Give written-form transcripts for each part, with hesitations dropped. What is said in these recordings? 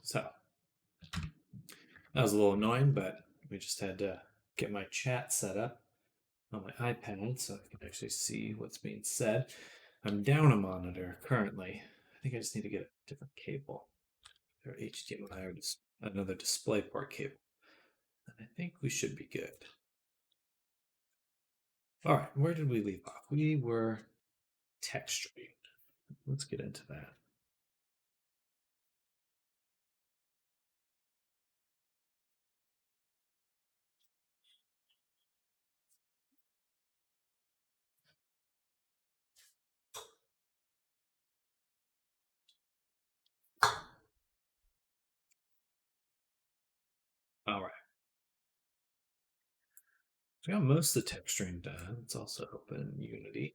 So that was a little annoying, but we just had to get my chat set up on my iPad so I can actually see what's being said. I'm down a monitor currently. I think I just need to get a different cable or HDMI or just another DisplayPort cable. And I think we should be good. All right, where did we leave off? We were texturing. Let's get into that. All right. So we got most of the texturing done. Let's also open Unity.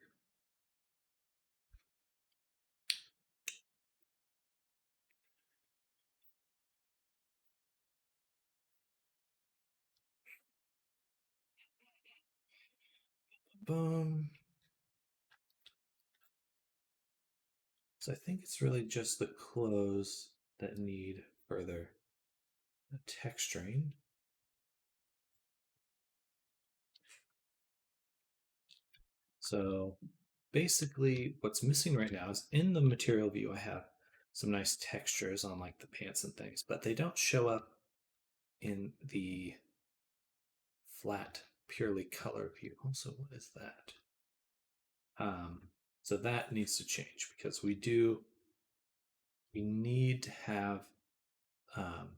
Boom. So I think it's really just the clothes that need further texturing. So basically what's missing right now is in the material view, I have some nice textures on like the pants and things, but they don't show up in the flat, purely color view. Also, what is that? So that needs to change because we need to have um,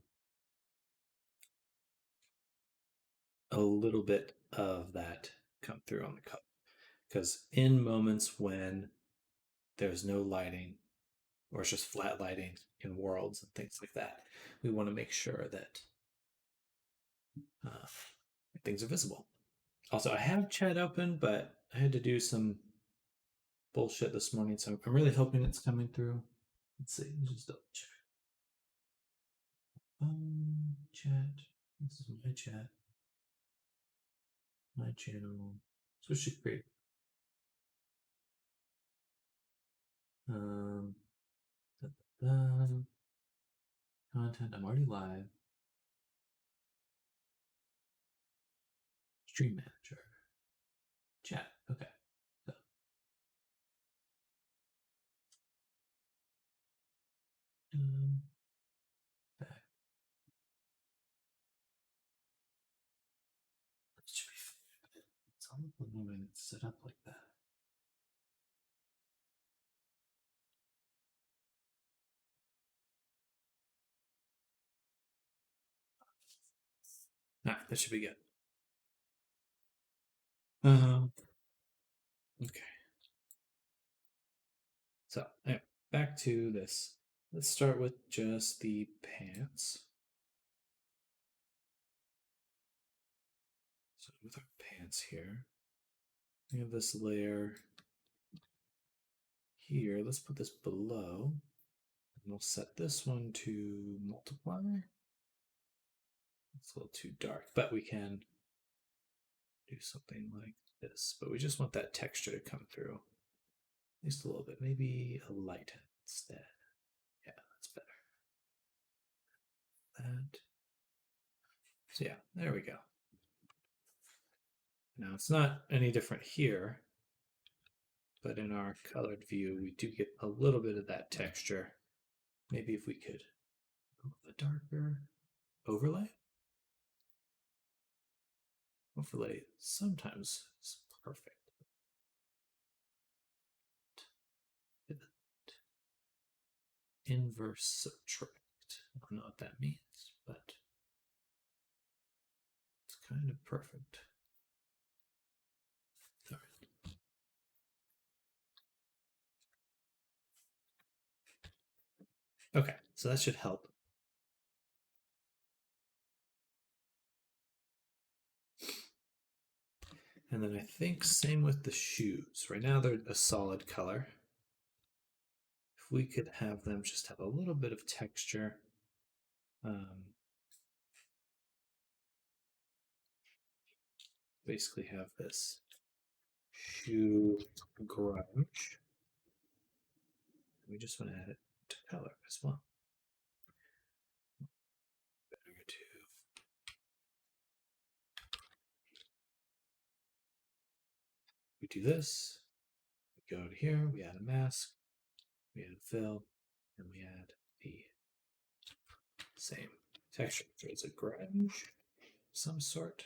a little bit of that come through on the color. Because in moments when there's no lighting or it's just flat lighting in worlds and things like that, we want to make sure that uh, things are visible. Also, I have chat open, but I had to do some bullshit this morning, so I'm really hoping it's coming through. Let's see, let's just double check. Chat. This is my chat. My channel. So it should create. Um, da, da, da. Content. I'm already live. Stream manager. Chat. Okay. So, back. It should be fine. It's all the moment it's set up like that. That should be good. Okay. So, anyway, back to this. Let's start with just the pants. So, with our pants here, we have this layer here. Let's put this below. And we'll set this one to multiply. It's a little too dark, but we can do something like this. But we just want that texture to come through. At least a little bit. Maybe a light instead. Yeah, that's better. That. So yeah, there we go. Now it's not any different here, but in our colored view, we do get a little bit of that texture. Maybe if we could go with a darker overlay. Overlay sometimes is perfect. Inverse subtract. I don't know what that means, but it's kind of perfect. All right. Okay, so that should help. And then I think same with the shoes. Right now they're a solid color. If we could have them just have a little bit of texture. Basically have this shoe grunge. We just want to add it to color as well. do this. We go to here, we add a mask, we add fill, and we add the same texture. There's a grunge, some sort.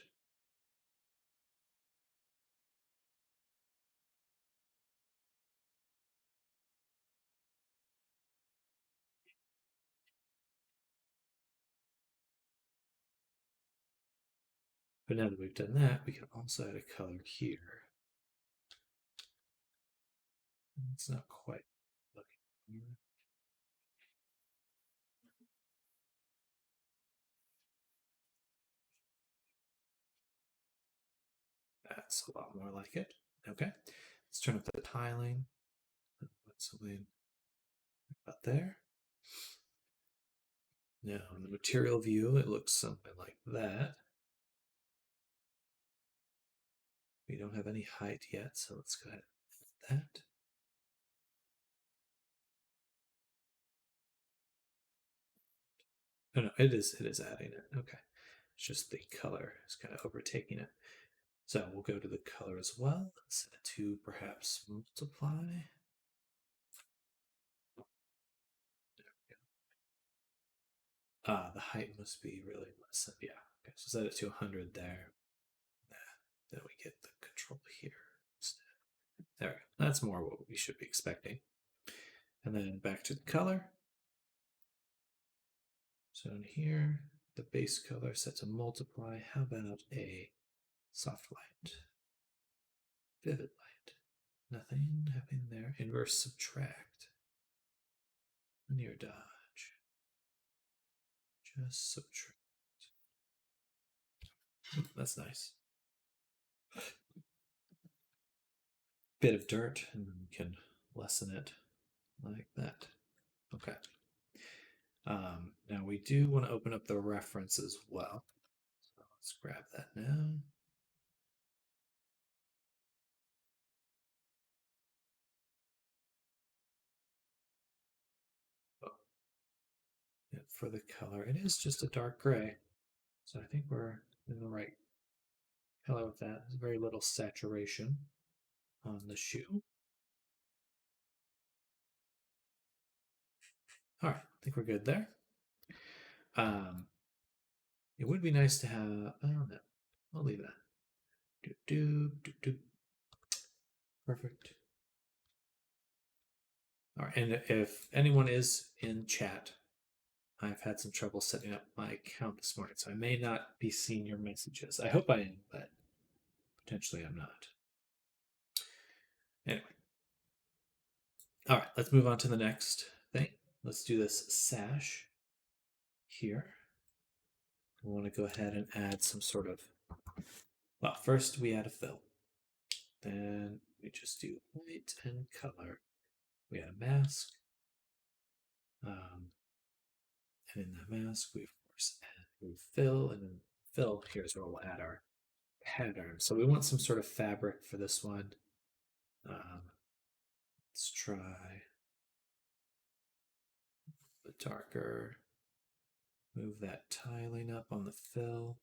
But now that we've done that, we can also add a color here. It's not quite looking. That's a lot more like it. Okay, let's turn up the tiling. Put something about there. Now, in the material view, it looks something like that. We don't have any height yet, so let's go ahead and add that. Oh, no, it is adding it. Okay. It's just the color is kind of overtaking it. So we'll go to the color as well. Set it to perhaps multiply. There we go. The height must be really less. Yeah. Okay. So set it to 100 there. Then we get the control here instead. There we go. That's more what we should be expecting. And then back to the color. So in here, the base color set to multiply. How about a soft light? Vivid light. Nothing happening there. Inverse subtract. Linear dodge. Just subtract. That's nice. Bit of dirt, and then we can lessen it like that. Okay. Now we do want to open up the reference as well. So let's grab that now. Oh. Yeah, for the color, it is just a dark gray. So I think we're in the right color with that. There's very little saturation on the shoe. All right, I think we're good there. It would be nice to have, I don't know, I'll leave that. Perfect. All right, and if anyone is in chat, I've had some trouble setting up my account this morning, so I may not be seeing your messages. I hope I am, but potentially I'm not. Anyway. All right, let's move on to the next thing. Let's do this sash here. We want to go ahead and add some sort of, well, first we add a fill. Then we just do white and color. We add a mask. And in that mask, we of course add fill, and then fill, here's where we'll add our pattern. So we want some sort of fabric for this one. Let's try the darker. Move that tiling up on the fill.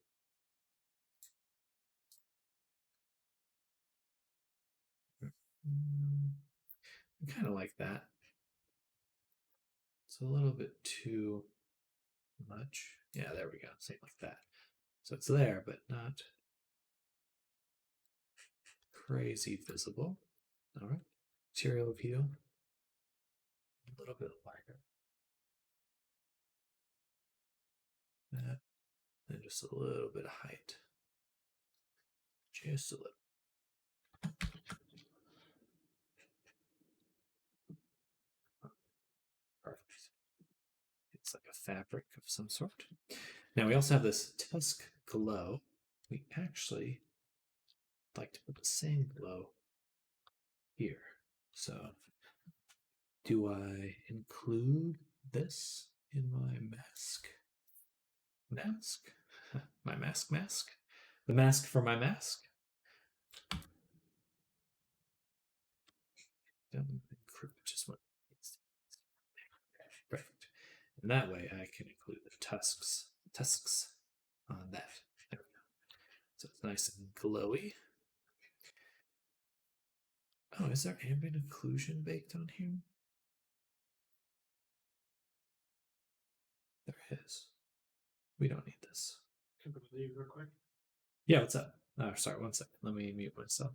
I kind of like that. It's a little bit too much. Yeah, there we go. Same like that. So it's there, but not crazy visible. All right. Material view. A little bit lighter. That. And just a little bit of height. Just a little. Perfect. It's like a fabric of some sort. Now we also have this Tusk glow. We actually like to put the same glow here. So do I include this in my mask? My mask? The mask for my mask? Just one. Perfect. And that way I can include the tusks on that. There we go. So it's nice and glowy. Oh, is there ambient occlusion baked on here? There is. We don't need this. Can I leave real quick? Yeah, what's up? Oh, sorry, one second. Let me mute myself.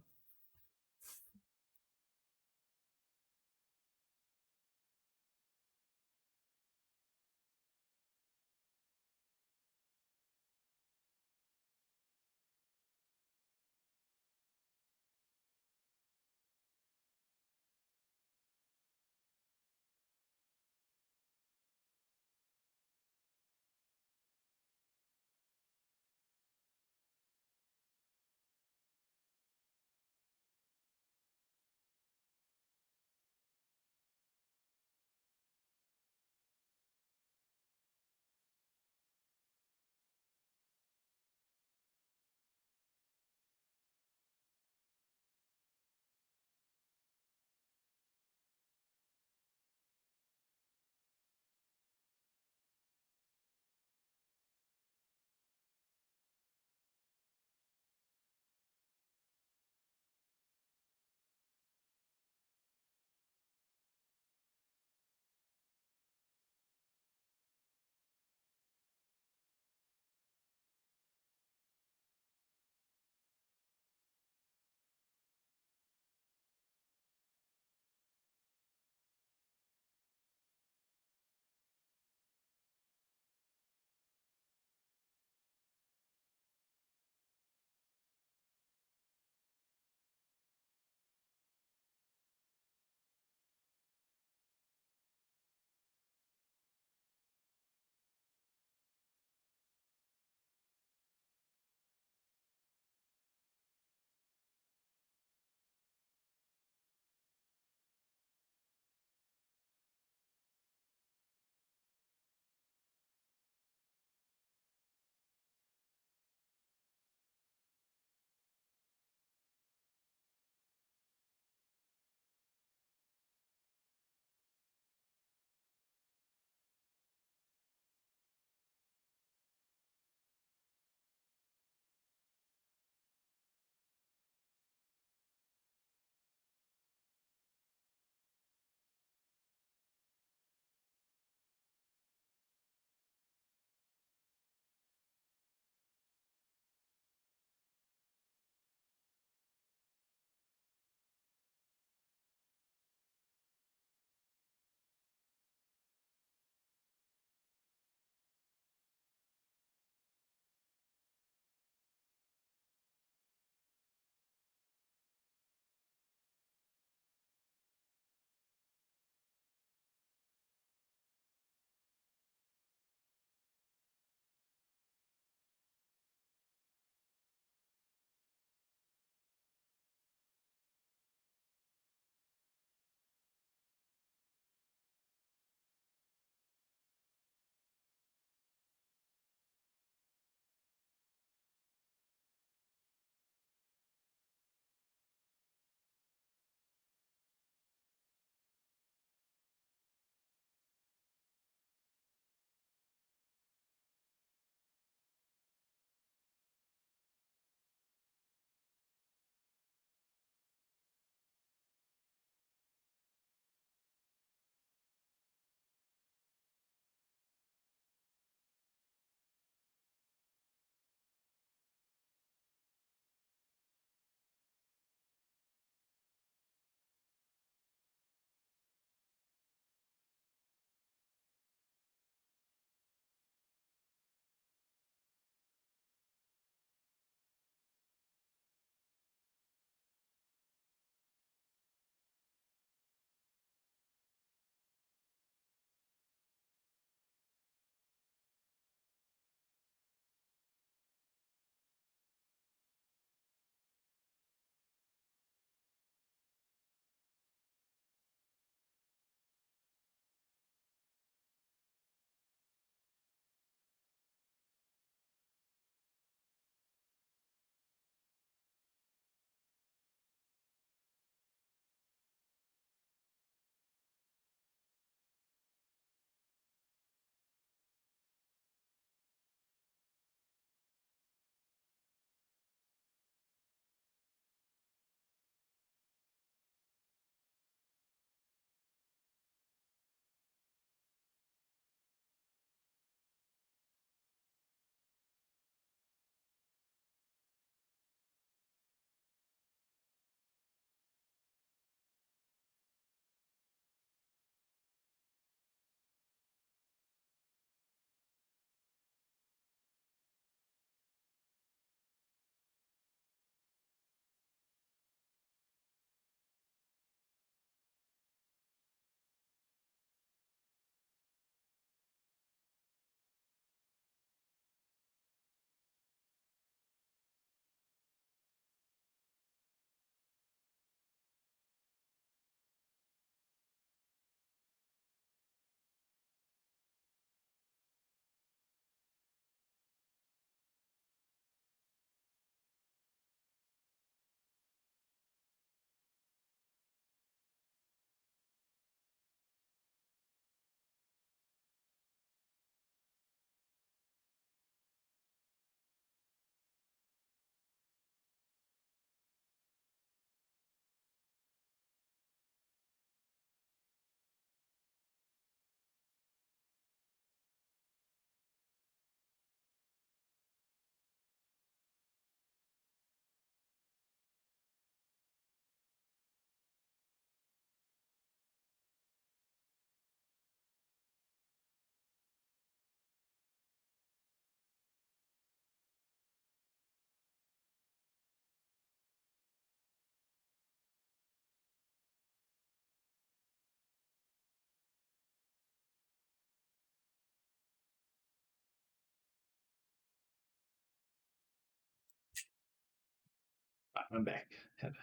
I'm back. Had to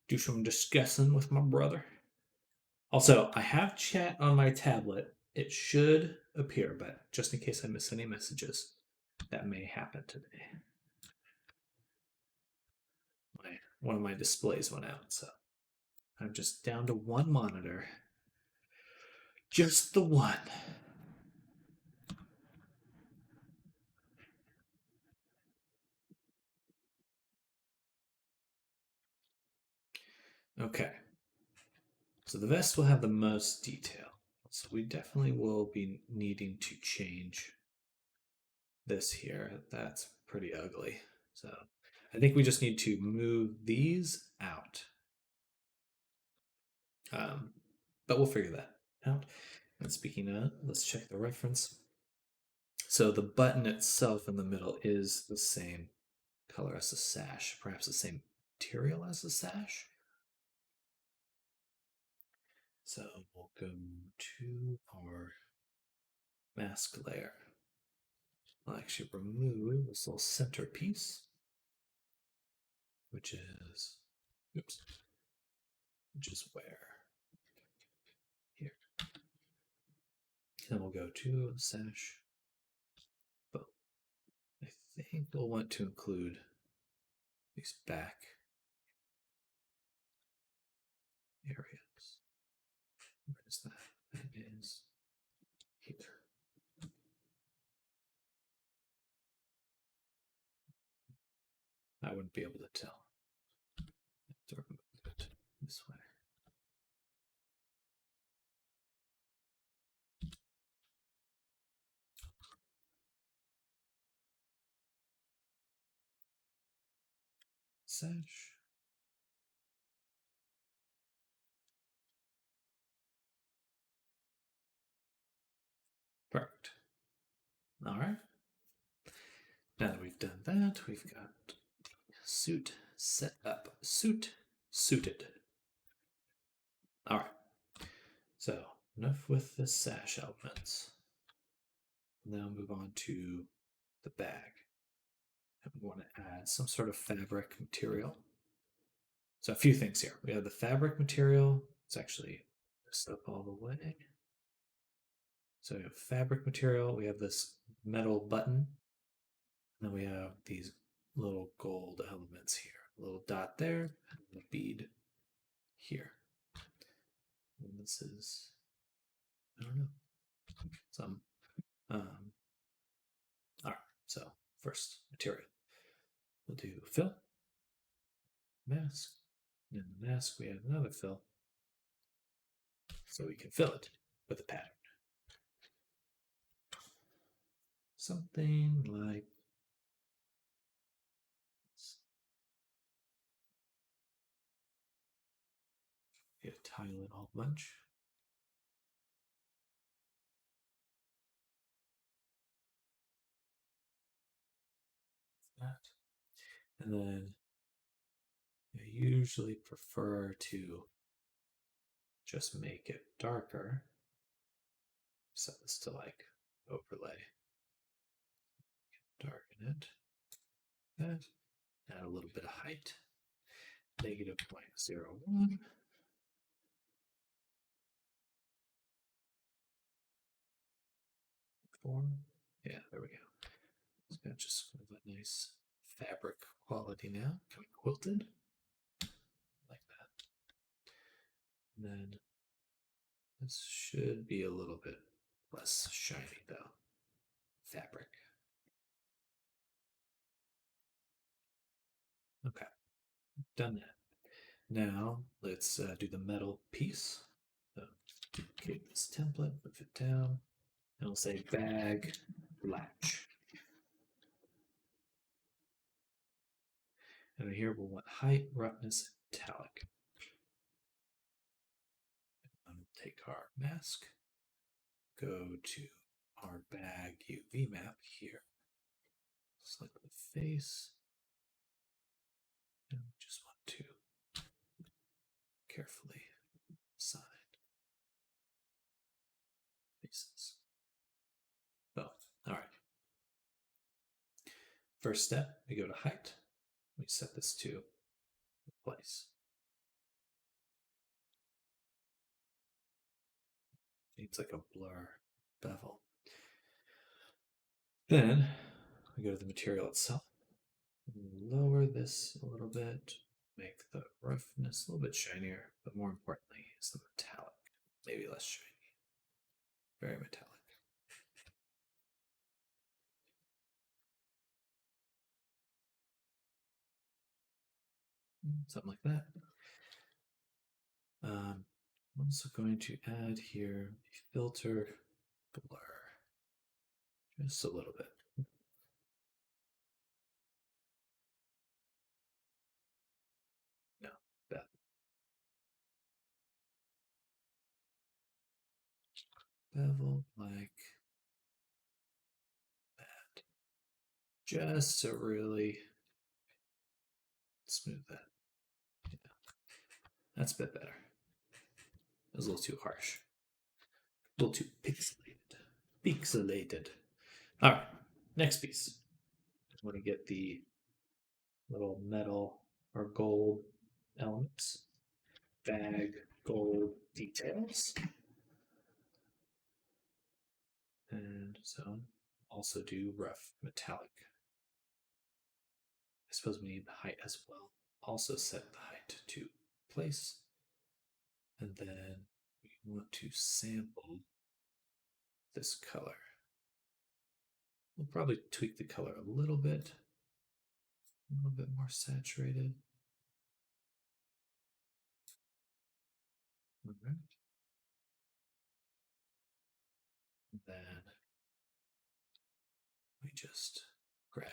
do some discussing with my brother. Also, I have chat on my tablet. It should appear, but just in case I miss any messages, that may happen today. One of my displays went out, so I'm just down to one monitor. Just the one. Okay. So the vest will have the most detail. So we definitely will be needing to change this here. That's pretty ugly. So I think we just need to move these out. But we'll figure that out. And speaking of, let's check the reference. So the button itself in the middle is the same color as the sash, perhaps the same material as the sash. So we'll go to our mask layer. I'll actually remove this little center piece, which is, oops, which is where? Here. Then we'll go to sash. But I think we'll want to include these back areas. Where is that? That is here. I wouldn't be able to tell. To remove it this way. Sash. Perfect. All right. Now that we've done that, we've got suit set up. Suit suited. All right. So enough with the sash elements. Now move on to the bag. And we want to add some sort of fabric material. So a few things here. We have the fabric material. It's actually this up all the way. So we have fabric material. We have this metal button. And then we have these little gold elements here. A little dot there, and a bead here. And this is, I don't know, some. All right, so first material. We'll do fill, mask. And in the mask, we have another fill. So we can fill it with a pattern. Something like this. Get a tile in a whole bunch. That. And then I usually prefer to just make it darker. Set this to like overlay. Darken it. That. Add a little bit of height. -0.01. Yeah, there we go. It's got just kind of a nice fabric quality now. Kind of quilted. Like that. And then this should be a little bit less shiny though. Fabric. Okay, done that. Now let's do the metal piece. So duplicate this template, move it down, and we'll say bag latch. And here we'll want height, roughness, metallic. And we'll take our mask, go to our bag UV map here, select the face, and we just want to carefully assign faces. Oh, all right. First step, we go to height. We set this to place. Needs like a blur bevel. Then we go to the material itself. Lower this a little bit, make the roughness a little bit shinier, but more importantly is the metallic. Maybe less shiny. Very metallic. Something like that. I'm also going to add here a filter blur. Just a little bit. No, that. Bevel like that. Just to really smooth that. Yeah. That's a bit better. It was a little too harsh. A little too pixelated. Pixelated. All right, next piece. I want to get the little metal or gold elements. Bag gold details. And so also do rough metallic. I suppose we need the height as well. Also set the height to place. And then we want to sample this color. We'll probably tweak the color a little bit more saturated. All right. And then we just grab.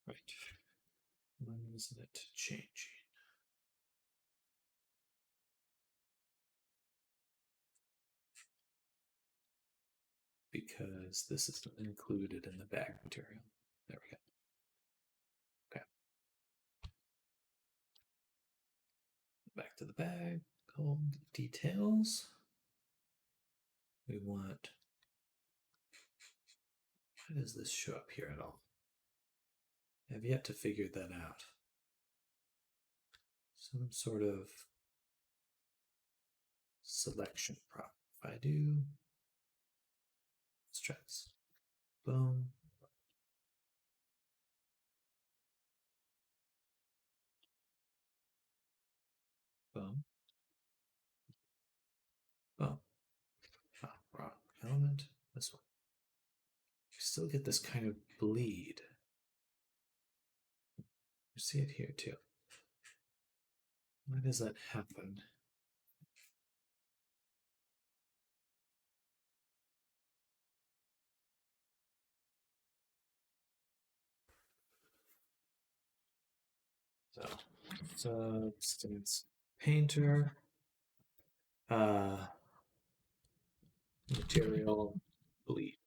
Right. When isn't it changing? Because this is included in the bag material. There we go. Okay. Back to the bag. Gold details. We want. Why does this show up here at all? I have yet to figure that out. Some sort of selection prop. If I do stress, boom. Boom. Boom. Oh, wrong element. This one. You still get this kind of bleed. You see it here too. Why does that happen? So, substance painter, material bleed.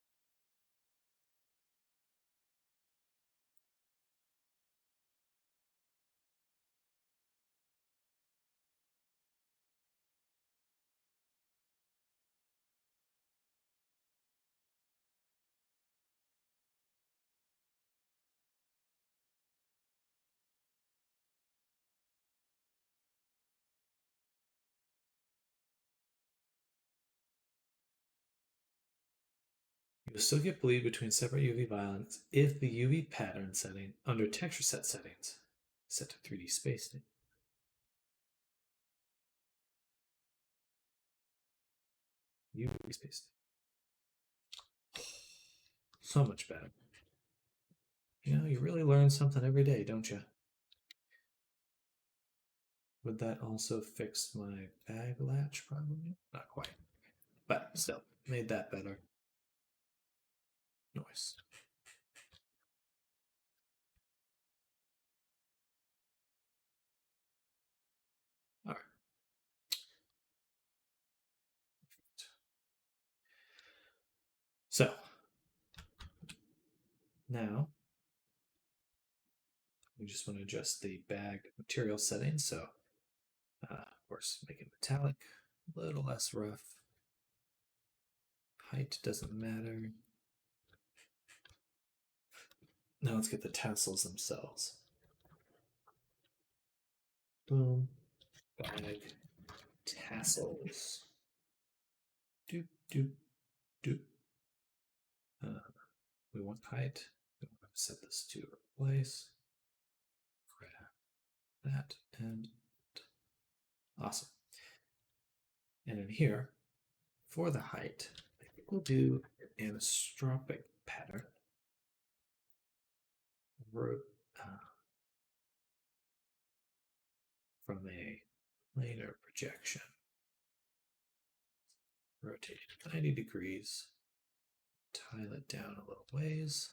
You will still get bleed between separate UV violets if the UV pattern setting under texture set settings set to 3D spacing. UV spacing. So much better. You know, you really learn something every day, don't you? Would that also fix my bag latch? Probably not quite, but still made that better. Noise. All right. So now we just want to adjust the bag material settings. So, of course, make it metallic, a little less rough. height doesn't matter. Now let's get the tassels themselves. Boom. Bag. Tassels. Doop, doop, doop. We want height. We want to set this to replace. Grab that and awesome. And in here, for the height, I think we'll do an anisotropic pattern. From a planar projection. Rotate 90 degrees. Tile it down a little ways.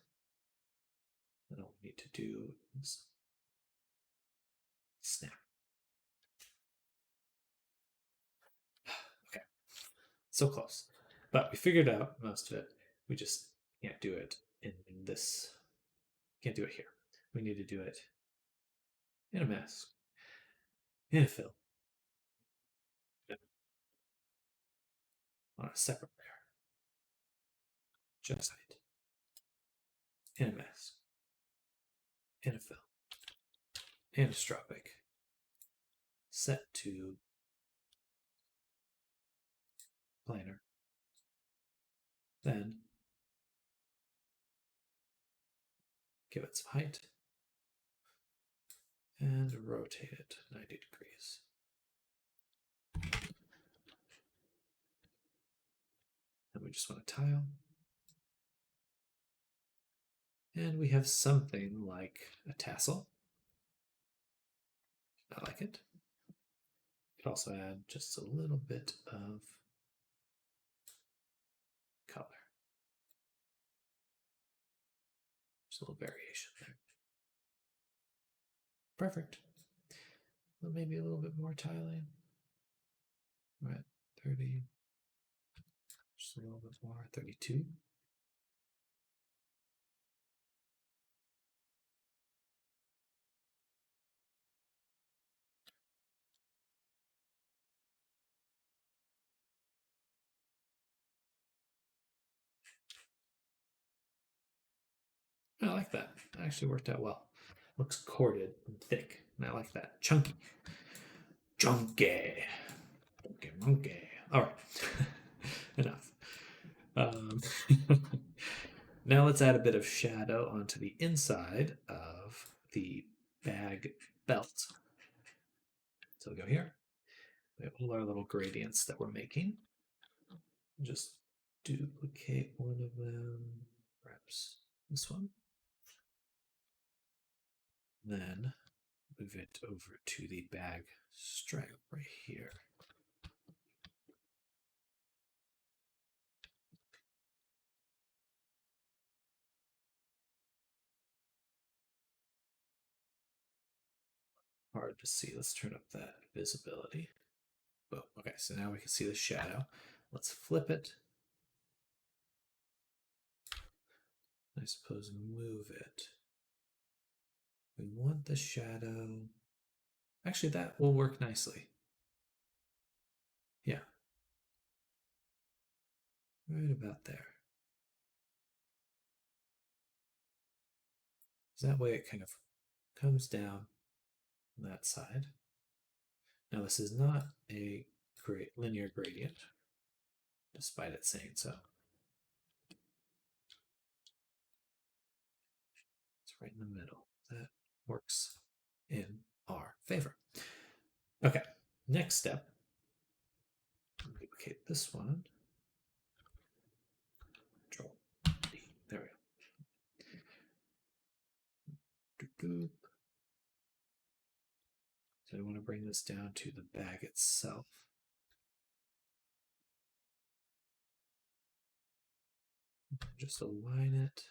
Then all we need to do is snap. Okay, so close. But we figured out most of it. We just can't do it in this. Can't do it here. We need to do it in a mask, in a fill, on a separate layer. Just height. In a mask, in a fill, anisotropic, set to planar. Then give it some height and rotate it 90 degrees. And we just want to tile. And we have something like a tassel. I like it. Could also add just a little bit of color. Just a little variation there. Perfect. Well, maybe a little bit more tiling. We're at 30. Just a little bit more, 32. I like that. It actually worked out well. Looks corded and thick, and I like that. Chunky. Chunky. Monkey. All right. Enough. Now let's add a bit of shadow onto the inside of the bag belt. So we'll go here. We have all our little gradients that we're making. Just duplicate one of them, perhaps this one. Then move it over to the bag stripe right here. Hard to see. Let's turn up that visibility. Boom. Okay, so now we can see the shadow. Let's flip it. I suppose move it. We want the shadow. Actually, that will work nicely. Yeah. Right about there. So that way it kind of comes down on that side. Now this is not a great linear gradient, despite it saying so. It's right in the middle. That works in our favor. Okay, next step. Duplicate this one. Control D. There we go. So I want to bring this down to the bag itself. Just align it.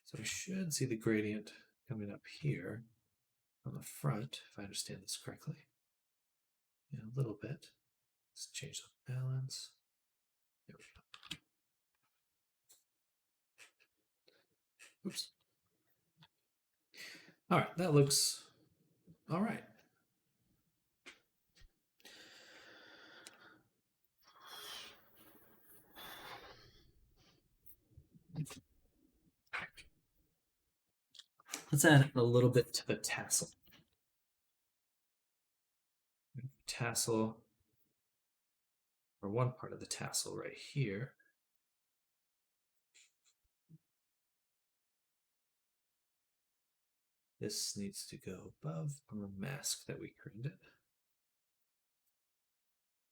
So we should see the gradient coming up here on the front, if I understand this correctly. Yeah, a little bit. Let's change the balance. There we go. Oops. All right, that looks all right. Let's add a little bit to the tassel. Tassel, or one part of the tassel right here. This needs to go above our mask that we created.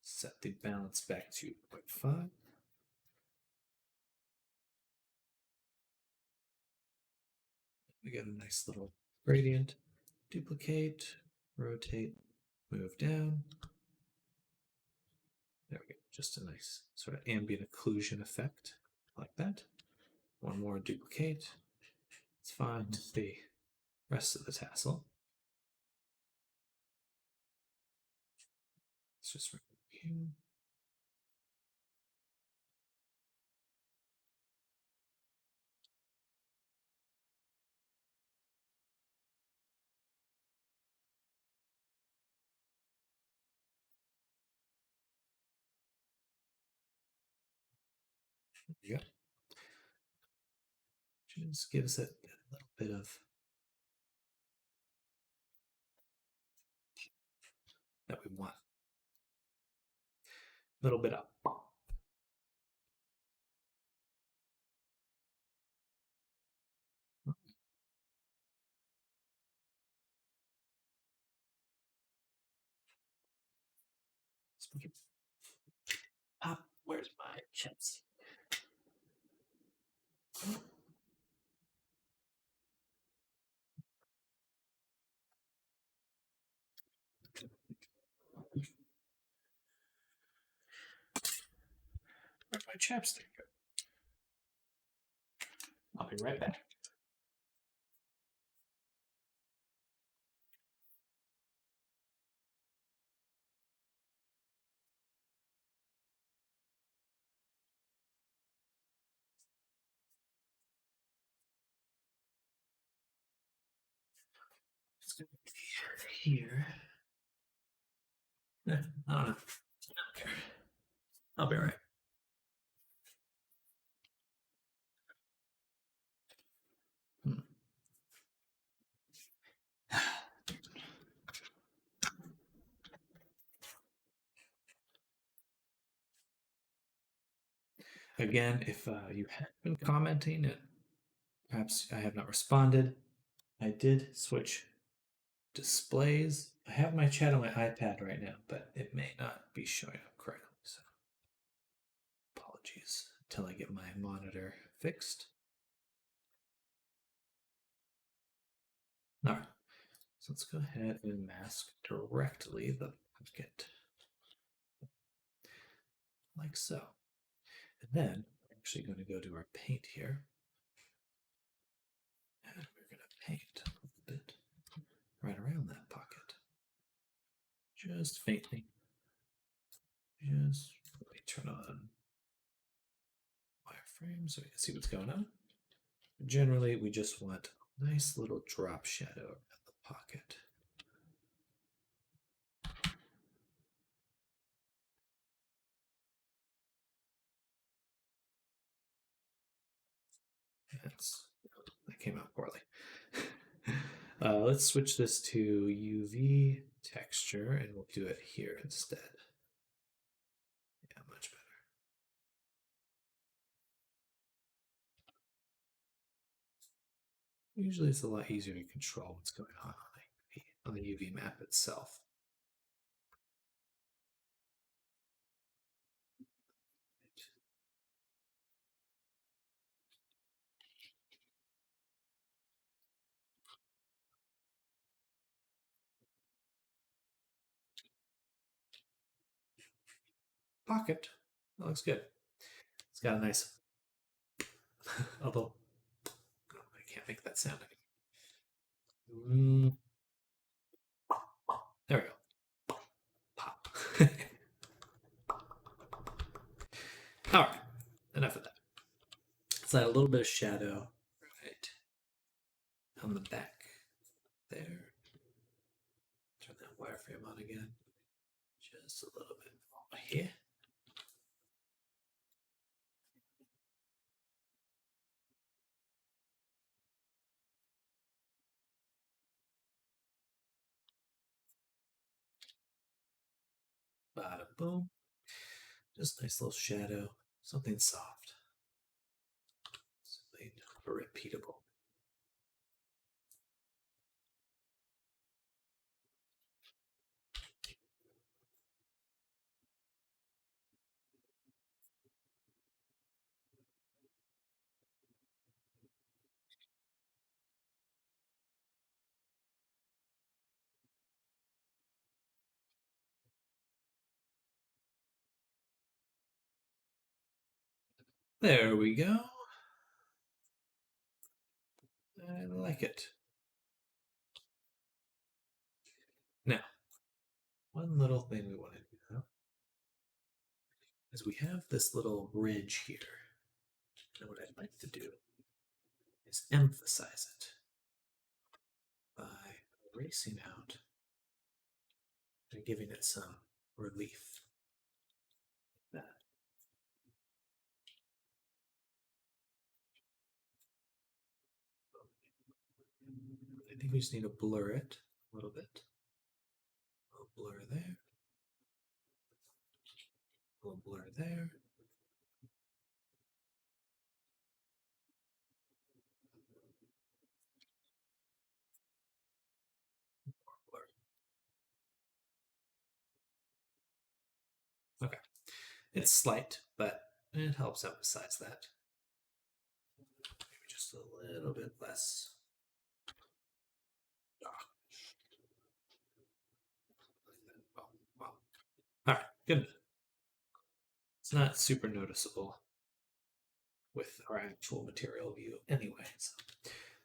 Set the balance back to 0.5. We get a nice little gradient. Duplicate, rotate, move down. There we go. Just a nice sort of ambient occlusion effect like that. One more duplicate. Let's find the rest of the tassel. Let's just remove here. There you go. Just gives it a little bit of that we want. A little bit up. Pop, where's my chips? Where's my chapstick? I'll be right back. It's going to be here. I don't know. I don't care. I'll be right. Again, if you have been commenting and perhaps I have not responded, I did switch displays. I have my chat on my iPad right now, but it may not be showing up correctly. So apologies until I get my monitor fixed. All right, so let's go ahead and mask directly the pocket like so. And then we're actually going to go to our paint here. And we're going to paint a little bit right around that pocket. Just faintly. Just let me turn on wireframe so we can see what's going on. Generally, we just want a nice little drop shadow around the pocket. That came out poorly. Let's switch this to UV texture and we'll do it here instead. Yeah, much better. Usually it's a lot easier to control what's going on the UV map itself. Pocket. That looks good. It's got a nice, although I can't make that sound anymore. There we go. Pop. All right, enough of that. Let's add a little bit of shadow right on the back there. Turn that wireframe on again. Just a little bit more here. Bada boom. Just nice little shadow. Something soft. Something repeatable. There we go. I like it. Now, one little thing we want to do now is we have this little ridge here. And what I'd like to do is emphasize it by erasing out and giving it some relief. Like that. I think we just need to blur it a little bit. A little blur there. A little blur there. More blur. Okay. It's slight, but it helps emphasize that. Maybe just a little bit less. Well. All right, good. It's not super noticeable with our actual material view anyway, so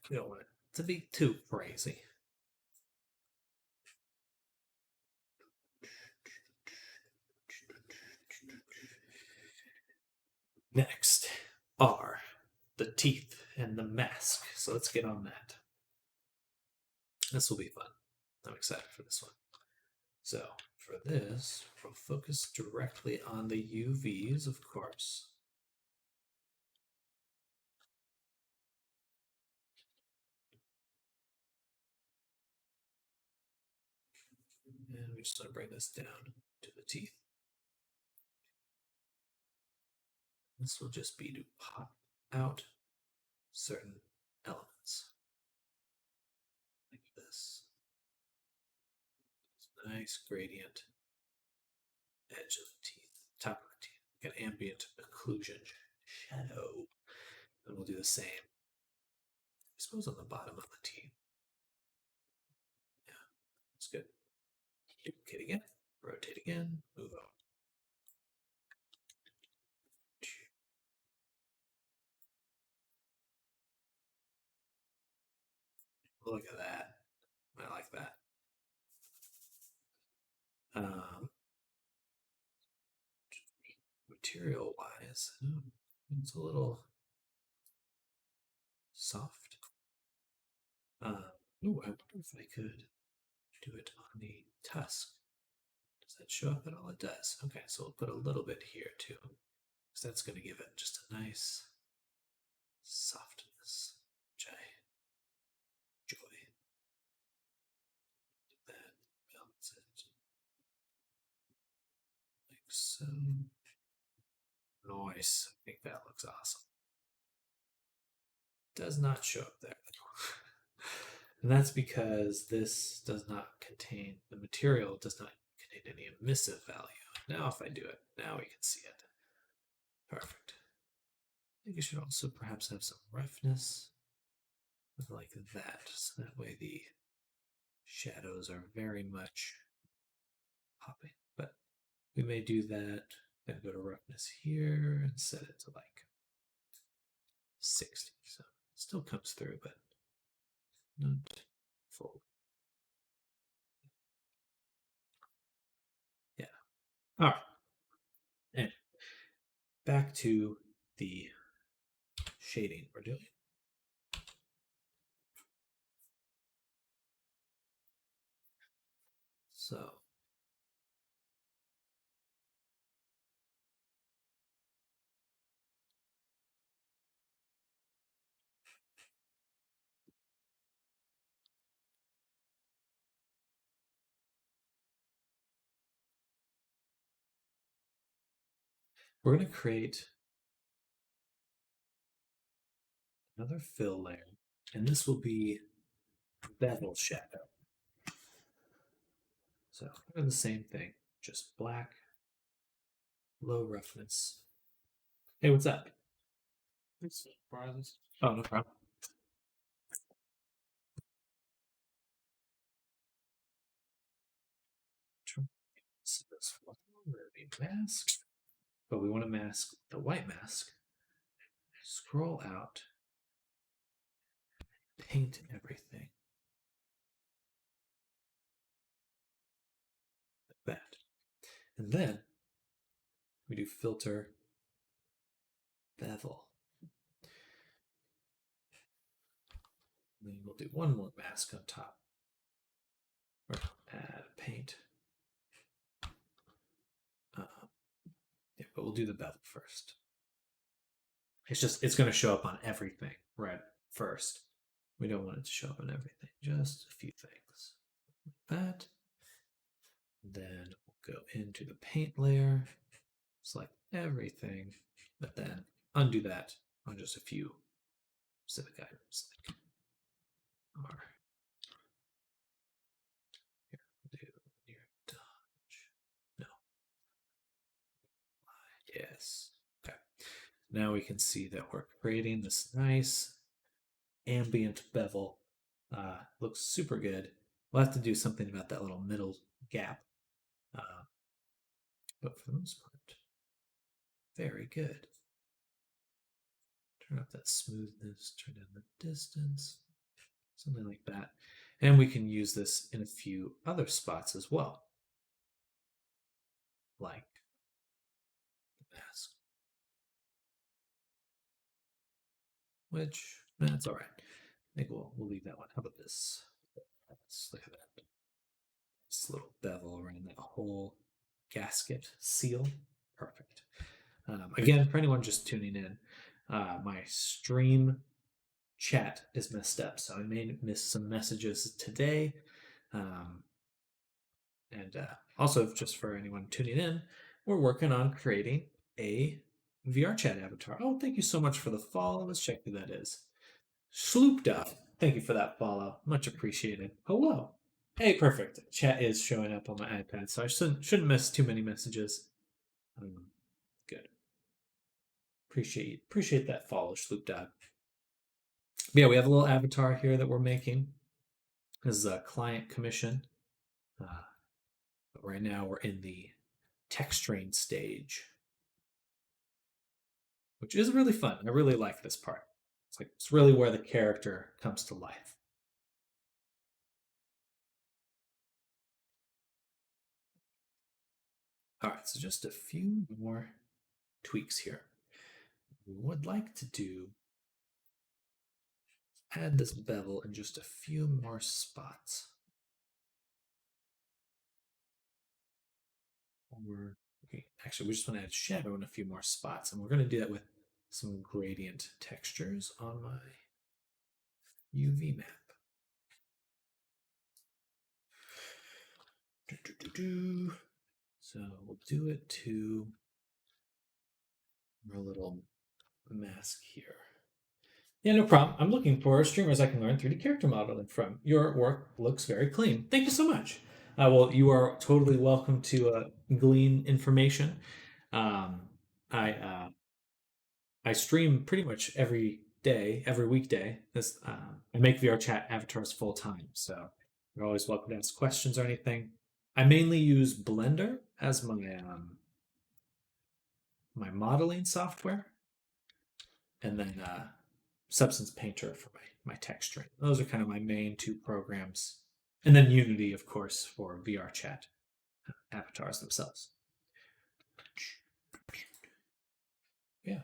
we don't want it to be too crazy. Next are the teeth and the mask. So let's get on that. This will be fun. I'm excited for this one. So for this, we'll focus directly on the UVs, of course. And we just want to bring this down to the teeth. This will just be to pop out certain elements. Like this. Nice gradient edge of the teeth, top of the teeth, like an ambient occlusion shadow. And we'll do the same, I suppose, on the bottom of the teeth. Yeah, that's good. Duplicate again, rotate again, move on. Look at that. I like that. Material wise, it's a little soft. I wonder if I could do it on the tusk. Does that show up at all? It does. Okay, so we'll put a little bit here too, because that's going to give it just a nice softness, which I enjoy. That melts it like so. Nice. I think that looks awesome. Does not show up there. And that's because this does not contain, the material does not contain any emissive value. Now if I do it, now we can see it. Perfect. I think it should also perhaps have some roughness, like that, so that way the shadows are very much popping. But we may do that, then go to roughness here and set it to like 60. So it still comes through, but not full. Yeah. All right. And back to the shading we're doing. So we're going to create another fill layer, and this will be bevel shadow. So the same thing, just black, low roughness. Hey, what's up? Surprises. Oh, no problem. So this one will be masked, but we want to mask the white mask. Scroll out, paint everything like that, and then we do filter bevel. And then we'll do one more mask on top, or add paint. Yeah, but we'll do the bevel first. It's going to show up on everything right first. We don't want it to show up on everything, just a few things like that. Then we'll go into the paint layer, select everything, but then undo that on just a few specific items like our here, we'll do near dodge. No. Yes. Okay. Now we can see that we're creating this nice ambient bevel. Looks super good. We'll have to do something about that little middle gap. But for the most part, very good. Turn up that smoothness, turn down the distance, something like that. And we can use this in a few other spots as well, like the mask, which that's all right. I think we'll leave that one. How about this? Let's look at that. This little bevel around that whole gasket seal. Perfect. Again, for anyone just tuning in, my stream chat is messed up, so I may miss some messages today. And also, just for anyone tuning in, we're working on creating a VR chat avatar. Oh, thank you so much for the follow. Let's check who that is. Slooped up. Thank you for that follow. Much appreciated. Hello. Hey, perfect. Chat is showing up on my iPad, so I shouldn't miss too many messages. Good. Appreciate that follow, Sloop Dog. Yeah, we have a little avatar here that we're making. This is a client commission. But right now we're in the texturing stage, which is really fun. I really like this part. It's really where the character comes to life. All right, so just a few more tweaks here. We would like to add this bevel in just a few more spots. Actually, we just want to add shadow in a few more spots, and we're going to do that with some gradient textures on my UV map. So we'll do it to our little mask here. Yeah, no problem. I'm looking for streamers I can learn 3D character modeling from. Your work looks very clean. Thank you so much. Well, you are totally welcome to glean information. I stream pretty much every day, every weekday. I make VR chat avatars full time, so you're always welcome to ask questions or anything. I mainly use Blender as my modeling software, and then Substance Painter for my texturing. Those are kind of my main two programs. And then Unity, of course, for VR chat avatars themselves. Yeah.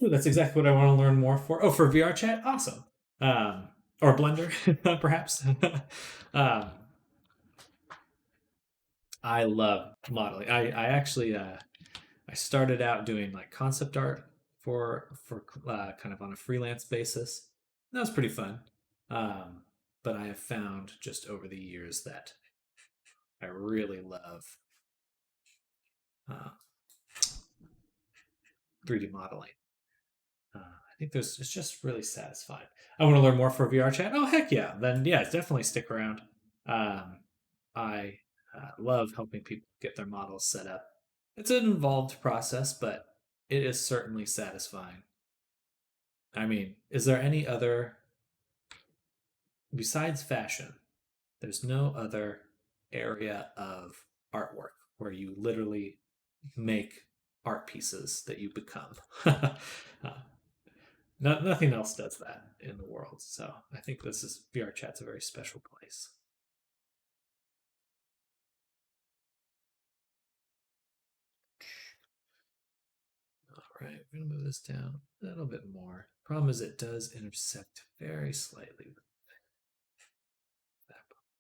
Ooh, that's exactly what I want to learn more for. Oh, for VR chat? Awesome. Or Blender, perhaps. um, I love modeling. I actually I started out doing like concept art for kind of on a freelance basis. That was pretty fun. Um, but I have found just over the years that I really love uh, 3D modeling. I think it's just really satisfying. I want to learn more for VR chat. Oh heck yeah! Then yeah, definitely stick around. Um, I love helping people get their models set up. It's an involved process, but it is certainly satisfying. I mean, is there any other besides fashion? There's no other area of artwork where you literally make art pieces that you become. Nothing else does that in the world. So I think this is VR chat's a very special place. All right, we're gonna move this down a little bit more. Problem is, it does intersect very slightly with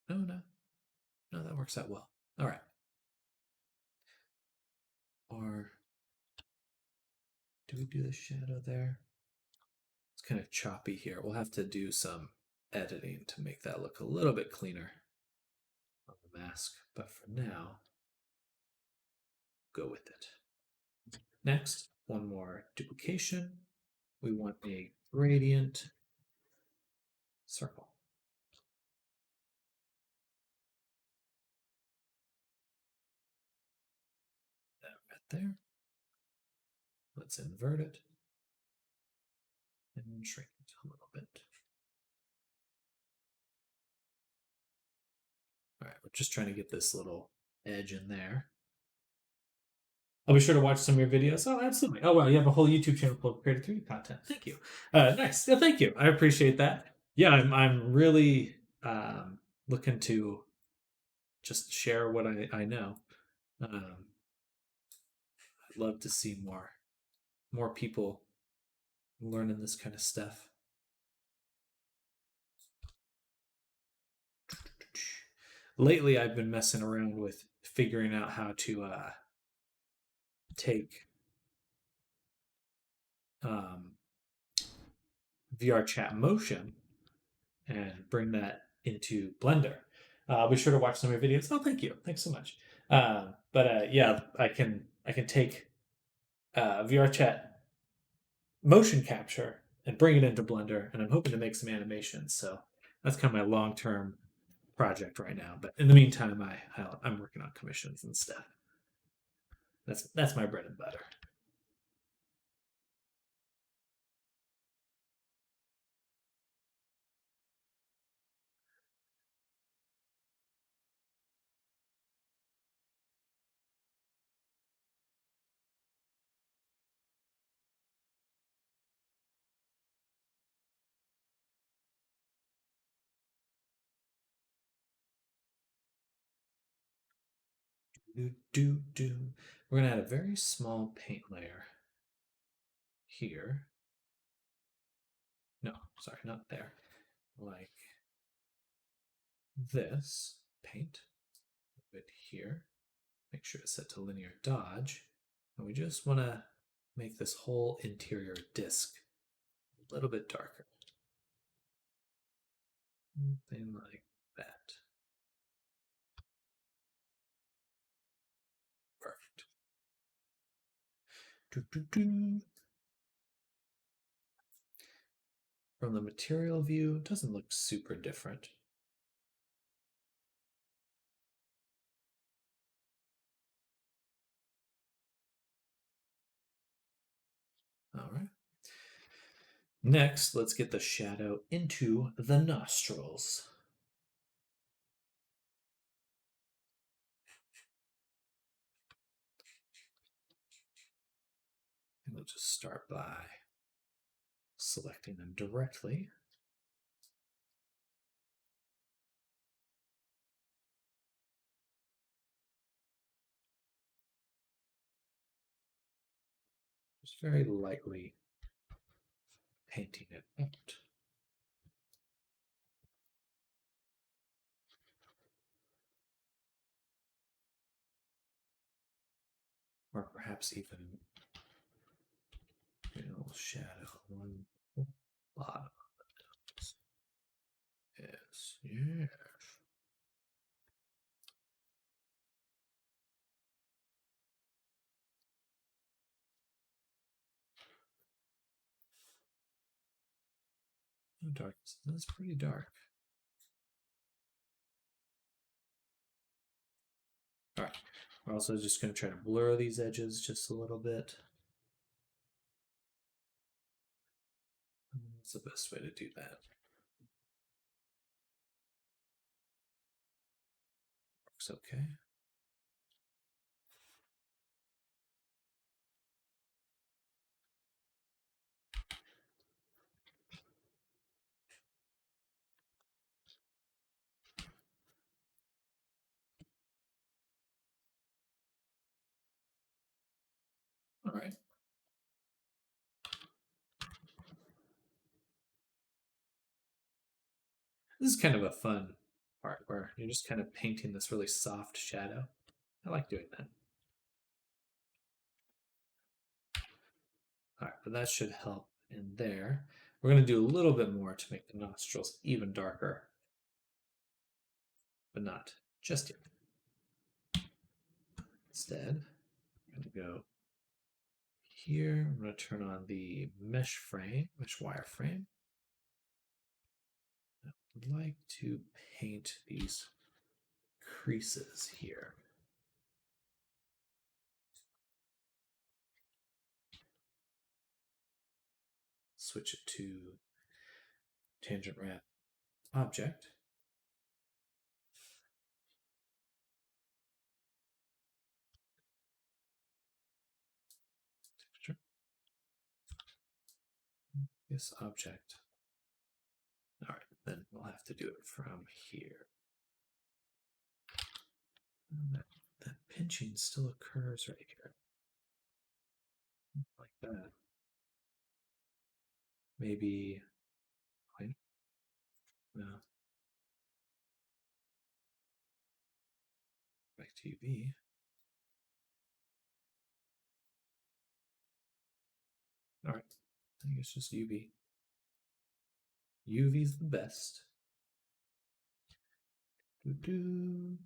that. No, that works out well. All right. Or do we do the shadow there? It's kind of choppy here. We'll have to do some editing to make that look a little bit cleaner on the mask. But for now, go with it. Next, one more duplication. We want a gradient circle. That right there. Let's invert it and shrink it a little bit. All right, we're just trying to get this little edge in there. I'll be sure to watch some of your videos. Oh, absolutely. Oh, wow, you have a whole YouTube channel full of creative 3D content. Thank you. Nice. Yeah, thank you. I appreciate that. Yeah, I'm really looking to just share what I know. I'd love to see more people learning this kind of stuff. Lately, I've been messing around with figuring out how to take um, VR chat motion and bring that into Blender. Be sure to watch some of your videos. Oh, thank you. Thanks so much. But yeah, I can take VR chat motion capture and bring it into Blender, and I'm hoping to make some animations. So that's kind of my long term project right now. But in the meantime, I'm working on commissions and stuff. That's my bread and butter. Do. We're gonna add a very small paint layer here. No, sorry, not there. Like this. Paint. Put it here. Make sure it's set to linear dodge. And we just want to make this whole interior disc a little bit darker. Something like that. Perfect. From the material view, it doesn't look super different. All right. Next, let's get the shadow into the nostrils. And we'll just start by selecting them directly. Just very lightly painting it out. Or perhaps even a little shadow on the bottom of the nose. Yes, yes. How dark is that? That's pretty dark. All right, we're also just going to try to blur these edges just a little bit. What's the best way to do that? Works okay. All right. This is kind of a fun part where you're just kind of painting this really soft shadow. I like doing that. All right, but that should help in there. We're going to do a little bit more to make the nostrils even darker, but not just yet. Instead, I'm going to go here. I'm going to turn on the mesh wireframe. I would like to paint these creases here. Switch it to tangent wrap object. Texture. This object. All right, then we'll have to do it from here. That pinching still occurs right here. Like that. Maybe, wait, no. Back to UV. All right, I think it's just UV. UV's the best. Then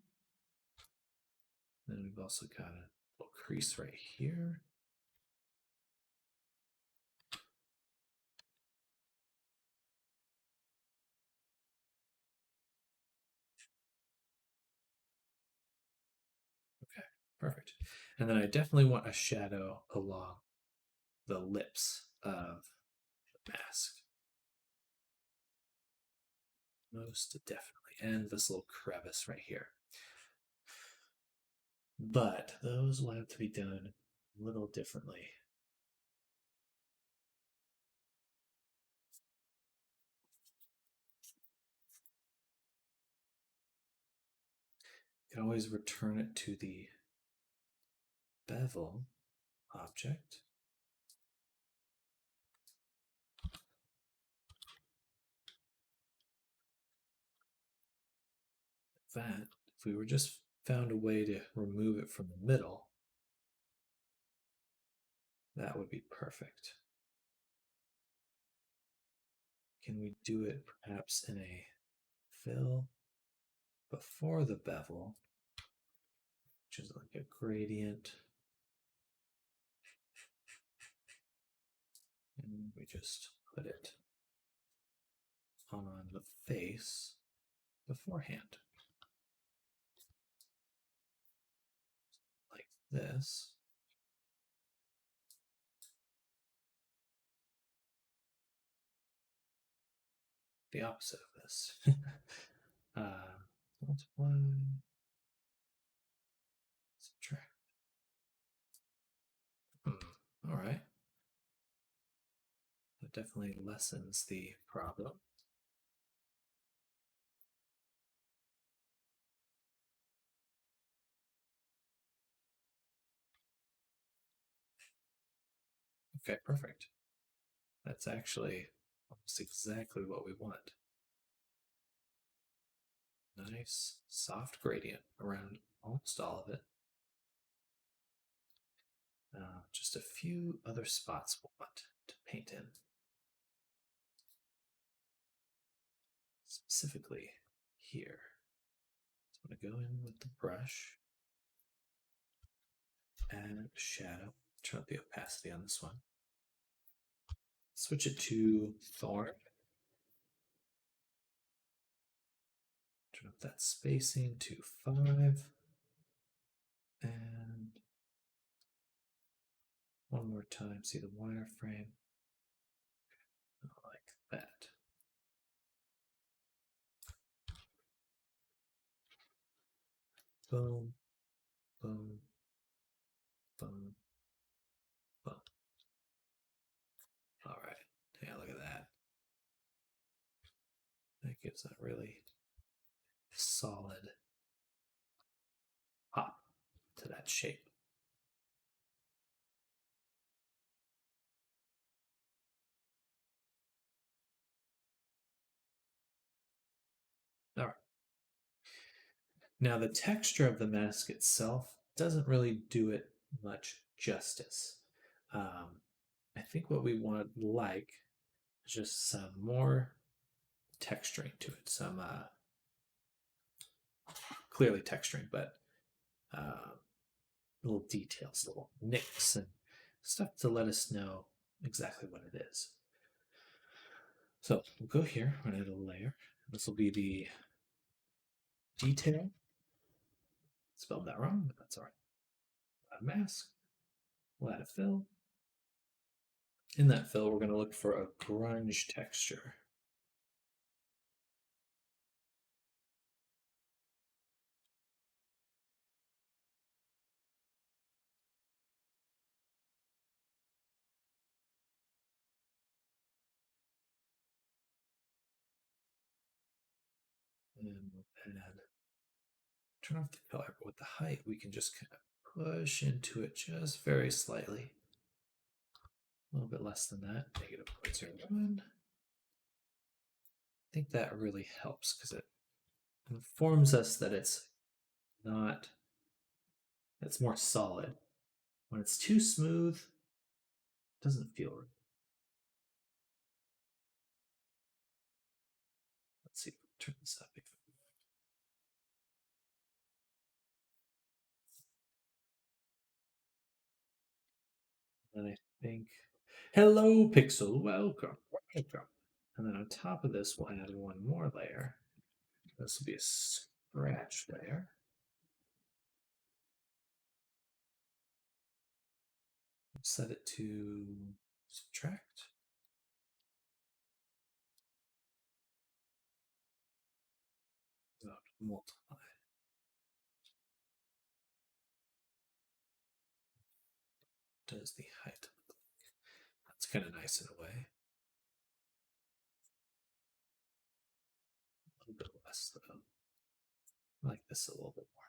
we've also got a little crease right here. Okay, perfect. And then I definitely want a shadow along the lips of the mask. Most definitely. And this little crevice right here. But those will have to be done a little differently. You can always return it to the bevel object. That, if we were just found a way to remove it from the middle, that would be perfect. Can we do it perhaps in a fill before the bevel, which is like a gradient? And we just put it on the face beforehand. Like this. The opposite of this. Multiply, subtract. All right. definitely lessens the problem. Okay, perfect. That's actually almost exactly what we want. Nice soft gradient around almost all of it. Just a few other spots we'll want to paint in. Specifically here. So I'm going to go in with the brush, add shadow, turn up the opacity on this one. Switch it to Thorn. Turn up that spacing to 5. And one more time, see the wireframe. Like that. Boom, boom, boom, boom. All right. Yeah, look at that. That gives a really solid pop to that shape. All right. Now, the texture of the mask itself doesn't really do it much justice. I think what we want like is just some more texturing to it, some clearly texturing, but little details, little nicks and stuff to let us know exactly what it is. So we'll go here, we're going to add a layer. This will be the detail. Spelled that wrong, but that's all right. Add a mask. We'll add a fill. In that fill, we're going to look for a grunge texture. And we'll add, turn off the color, but with the height, we can just kind of push into it just very slightly. A little bit less than that, -0.01. I think that really helps because it informs us that it's not, it's more solid. When it's too smooth, it doesn't feel right. Let's see, turn this up. And I think, hello Pixel, welcome, welcome. And then on top of this, we'll add one more layer. This will be a scratch layer. Set it to subtract. Multiply. Does the height look like? That's kind of nice in a way. A little bit less though. I like this a little bit more.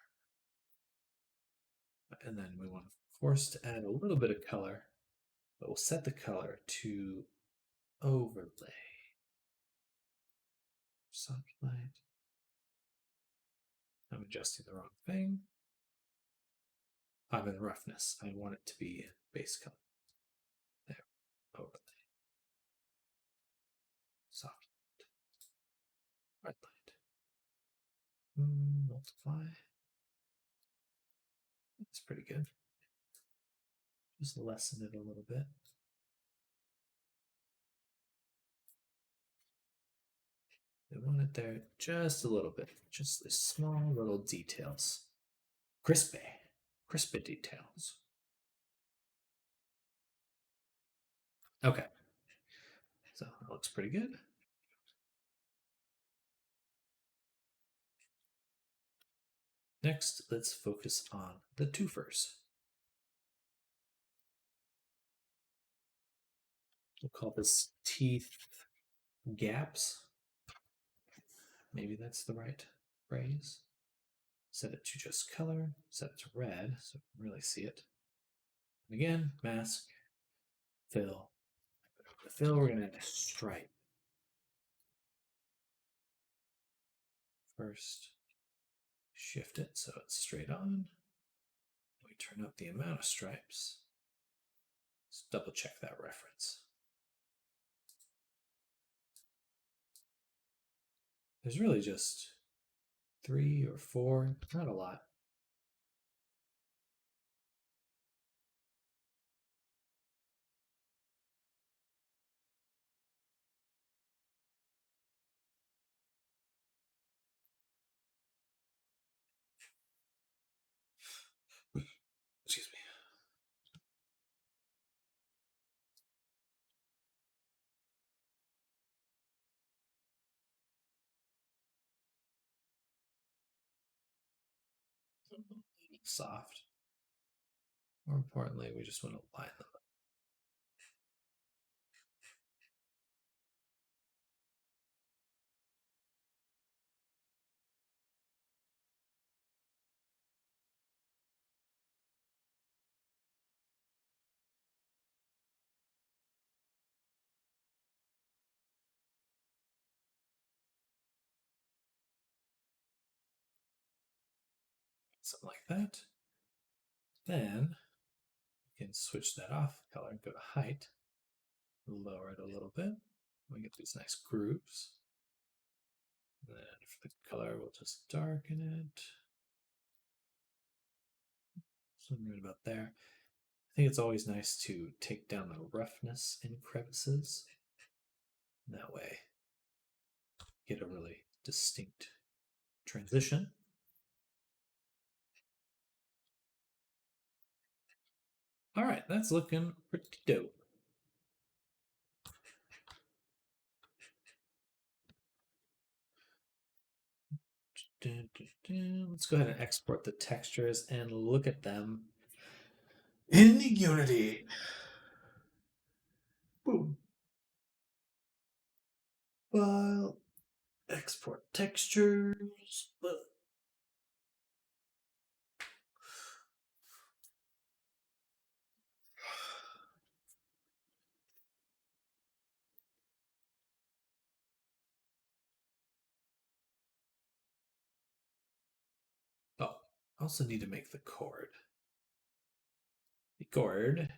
And then we want, of course, to add a little bit of color, but we'll set the color to overlay. Soft light. I'm adjusting the wrong thing. I'm in roughness. I want it to be base color. There. Overlay. Soft light. Red light. Multiply. That's pretty good. Just lessen it a little bit. I want it there just a little bit. Just the small little details. Crispy details. Okay. So that looks pretty good. Next, let's focus on the twofers. We'll call this teeth gaps. Maybe that's the right phrase. Set it to just color, set it to red so we can really see it. And again, mask, fill. The fill, we're going to add a stripe. First, shift it so it's straight on. We turn up the amount of stripes. Let's double check that reference. There's really just 3 or 4, not a lot. Excuse me. Soft. More importantly, we just want to line them up. Something like that. Then we can switch that off color and go to height. Lower it a little bit. We get these nice grooves. And then for the color, we'll just darken it. Something right about there. I think it's always nice to take down the roughness in crevices. That way, get a really distinct transition. All right, that's looking pretty dope. Let's go ahead and export the textures and look at them in Unity. Boom. File, export textures. Oh, I also need to make the chord. The chord.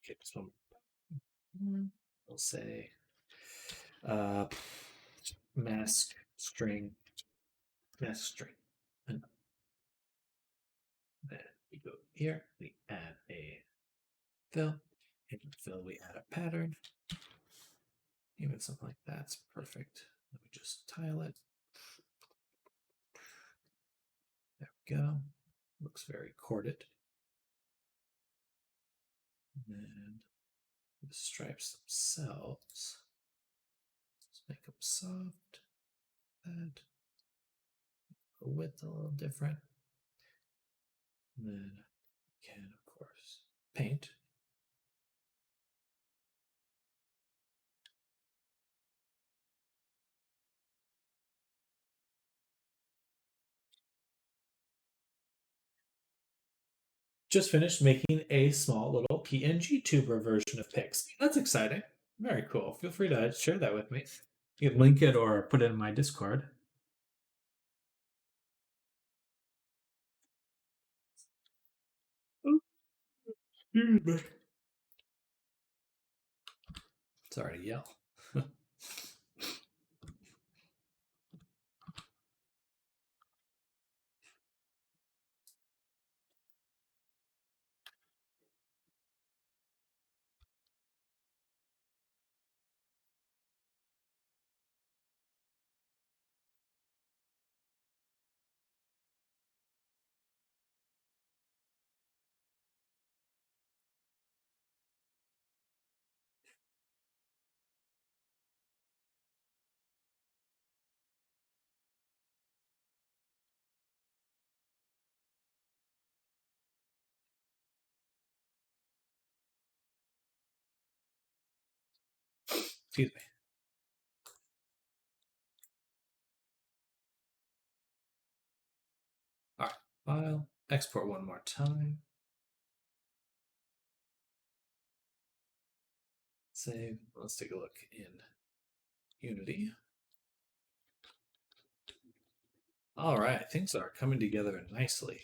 Okay, this one. We'll say mask string. And then we go here, we add a fill. In fill, we add a pattern. Even something like that's perfect. Let me just tile it. There we go. Looks very chorded. And then the stripes themselves. Let's make them soft. That. The width a little different. And then we can, of course, paint. Just finished making a small little PNG tuber version of Pixie. That's exciting. Very cool. Feel free to share that with me. You can link it or put it in my Discord. Sorry to yell. Excuse me. All right, file, export one more time. Save. Let's take a look in Unity. All right, things are coming together nicely.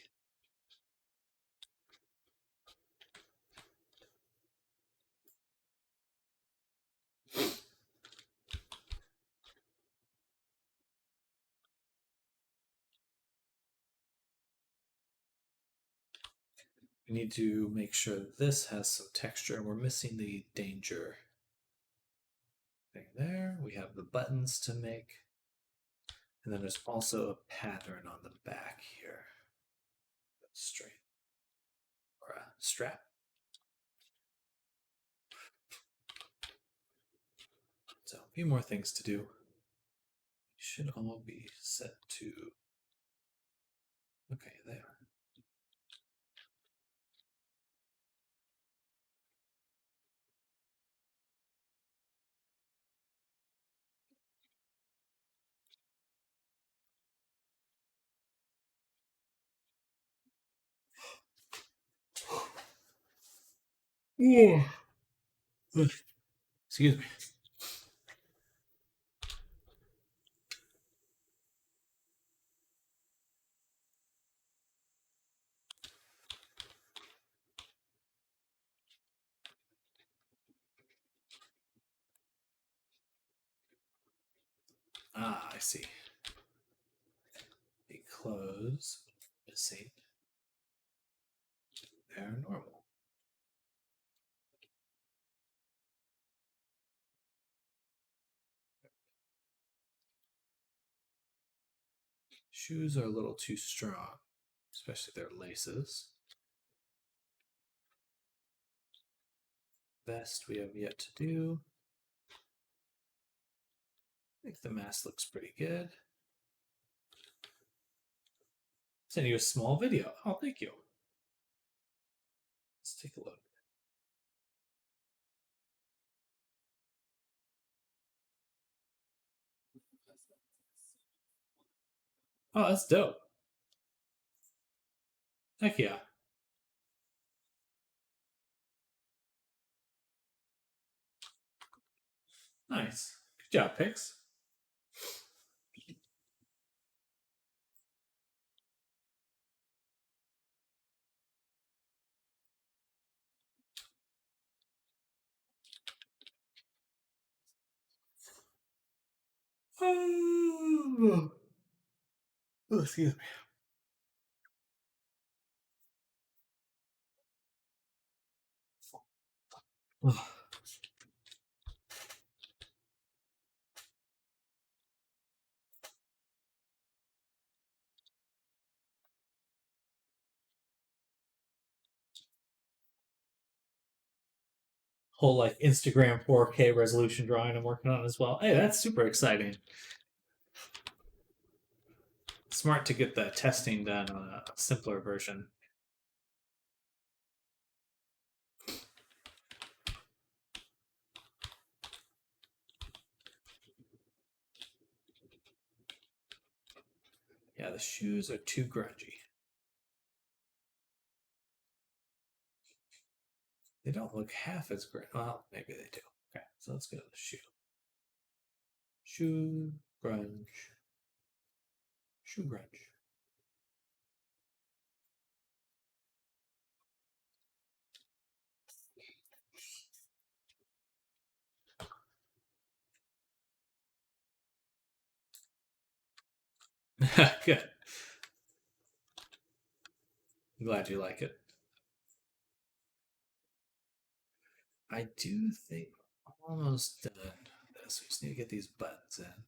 We need to make sure this has some texture. We're missing the danger thing there. We have the buttons to make. And then there's also a pattern on the back here. That's straight. Or a strap. So a few more things to do. Should all be set to, okay, there. Yeah. Excuse me. Ah, I see. The clothes missing. They're normal. Shoes are a little too strong, especially their laces. Vest we have yet to do. I think the mask looks pretty good. Send you a small video. Oh, thank you. Let's take a look. Oh, that's dope. Heck yeah. Nice. Good job, Pix. Oh, excuse me. Whole like Instagram 4K resolution drawing I'm working on as well. Hey, that's super exciting. Smart to get the testing done on a simpler version. Yeah, the shoes are too grungy. They don't look half as great. Well, maybe they do. Okay, so let's go to the shoe. Shoe grunge. Shoe grunge. Good. I'm glad you like it. I do think we're almost done this. We just need to get these buttons in.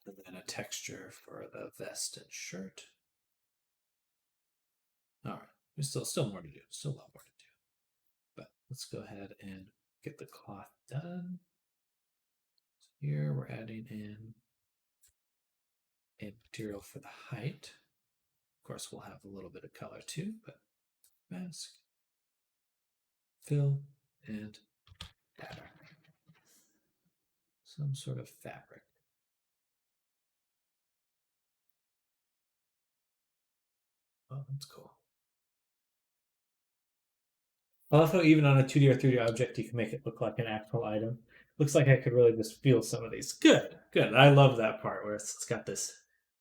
And then a texture for the vest and shirt. All right. There's still more to do. Still a lot more to do. But let's go ahead and get the cloth done. So here we're adding in a material for the height. Of course, we'll have a little bit of color too, but mask. fill, and pattern. Some sort of fabric. Oh, that's cool. I love how even on a 2D or 3D object, you can make it look like an actual item. Looks like I could really just feel some of these. Good, good. I love that part where it's got this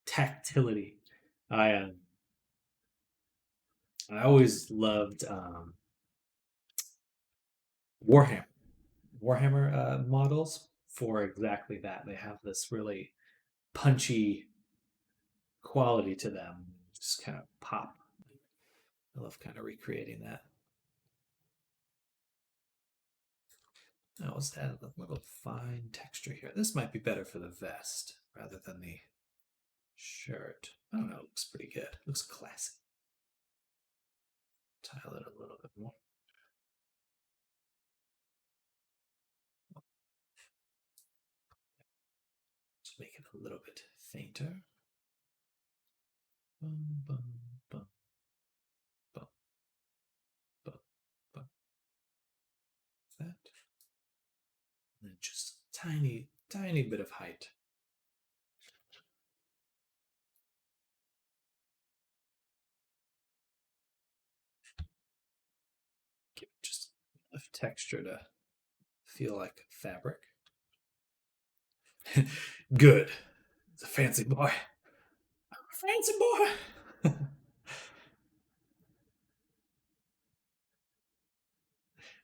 tactility. I I always loved Warhammer. Warhammer models for exactly that. They have this really punchy quality to them. Just kind of pop. I love kind of recreating that. Now let's add a little fine texture here. This might be better for the vest rather than the shirt. I don't know, it looks pretty good. It looks classy. Tile it a little bit more. Just make it a little bit fainter. Bum, bum, bum, bum, bum, bum. That. And then just tiny, tiny bit of height. Give it just enough texture to feel like fabric. Good. It's a fancy boy. Fancy boy.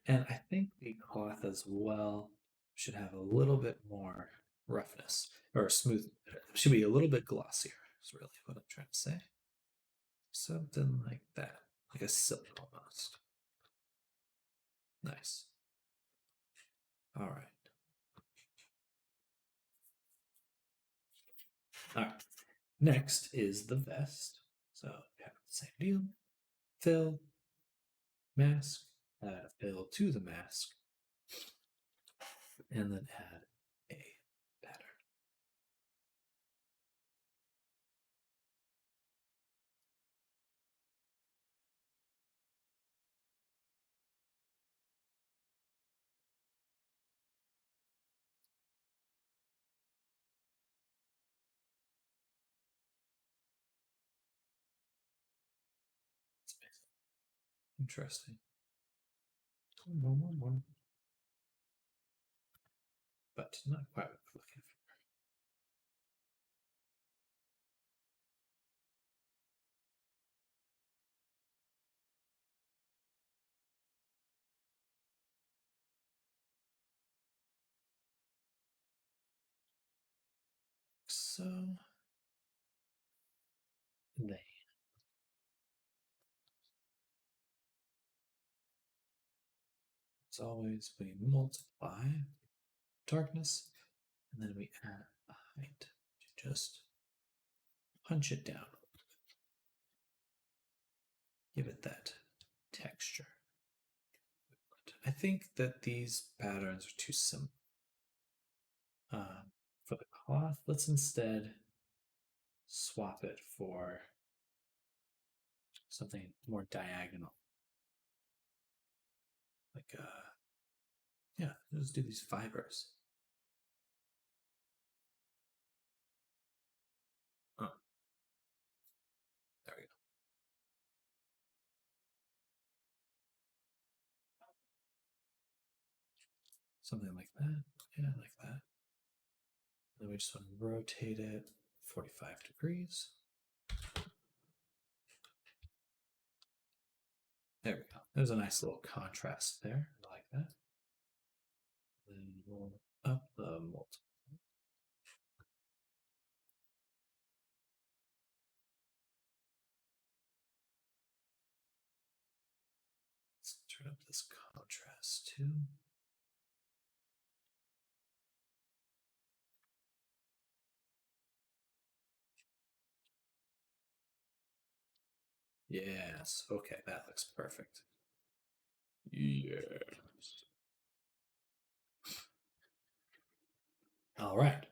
And I think the cloth as well should have a little bit more roughness or smooth. It should be a little bit glossier. Is really what I'm trying to say. Something like that, like a silk almost. Nice. All right. All right. Next is the vest. So we have the same deal. Fill, mask, add fill to the mask, and then add a pattern. Interesting. But not quite what I'm looking for. So they. As always, we multiply darkness, and then we add a height to just punch it down. Give it that texture. I think that these patterns are too simple. For the cloth, let's instead swap it for something more diagonal. Like, yeah, let's do these fibers. Oh, there we go. Something like that. Yeah, like that. Then we just want to rotate it 45 degrees. There we go. There's a nice little contrast there. I like that. Then roll up the multiple. Let's turn up this contrast too. Yes. Okay, that looks perfect. Yes. All right.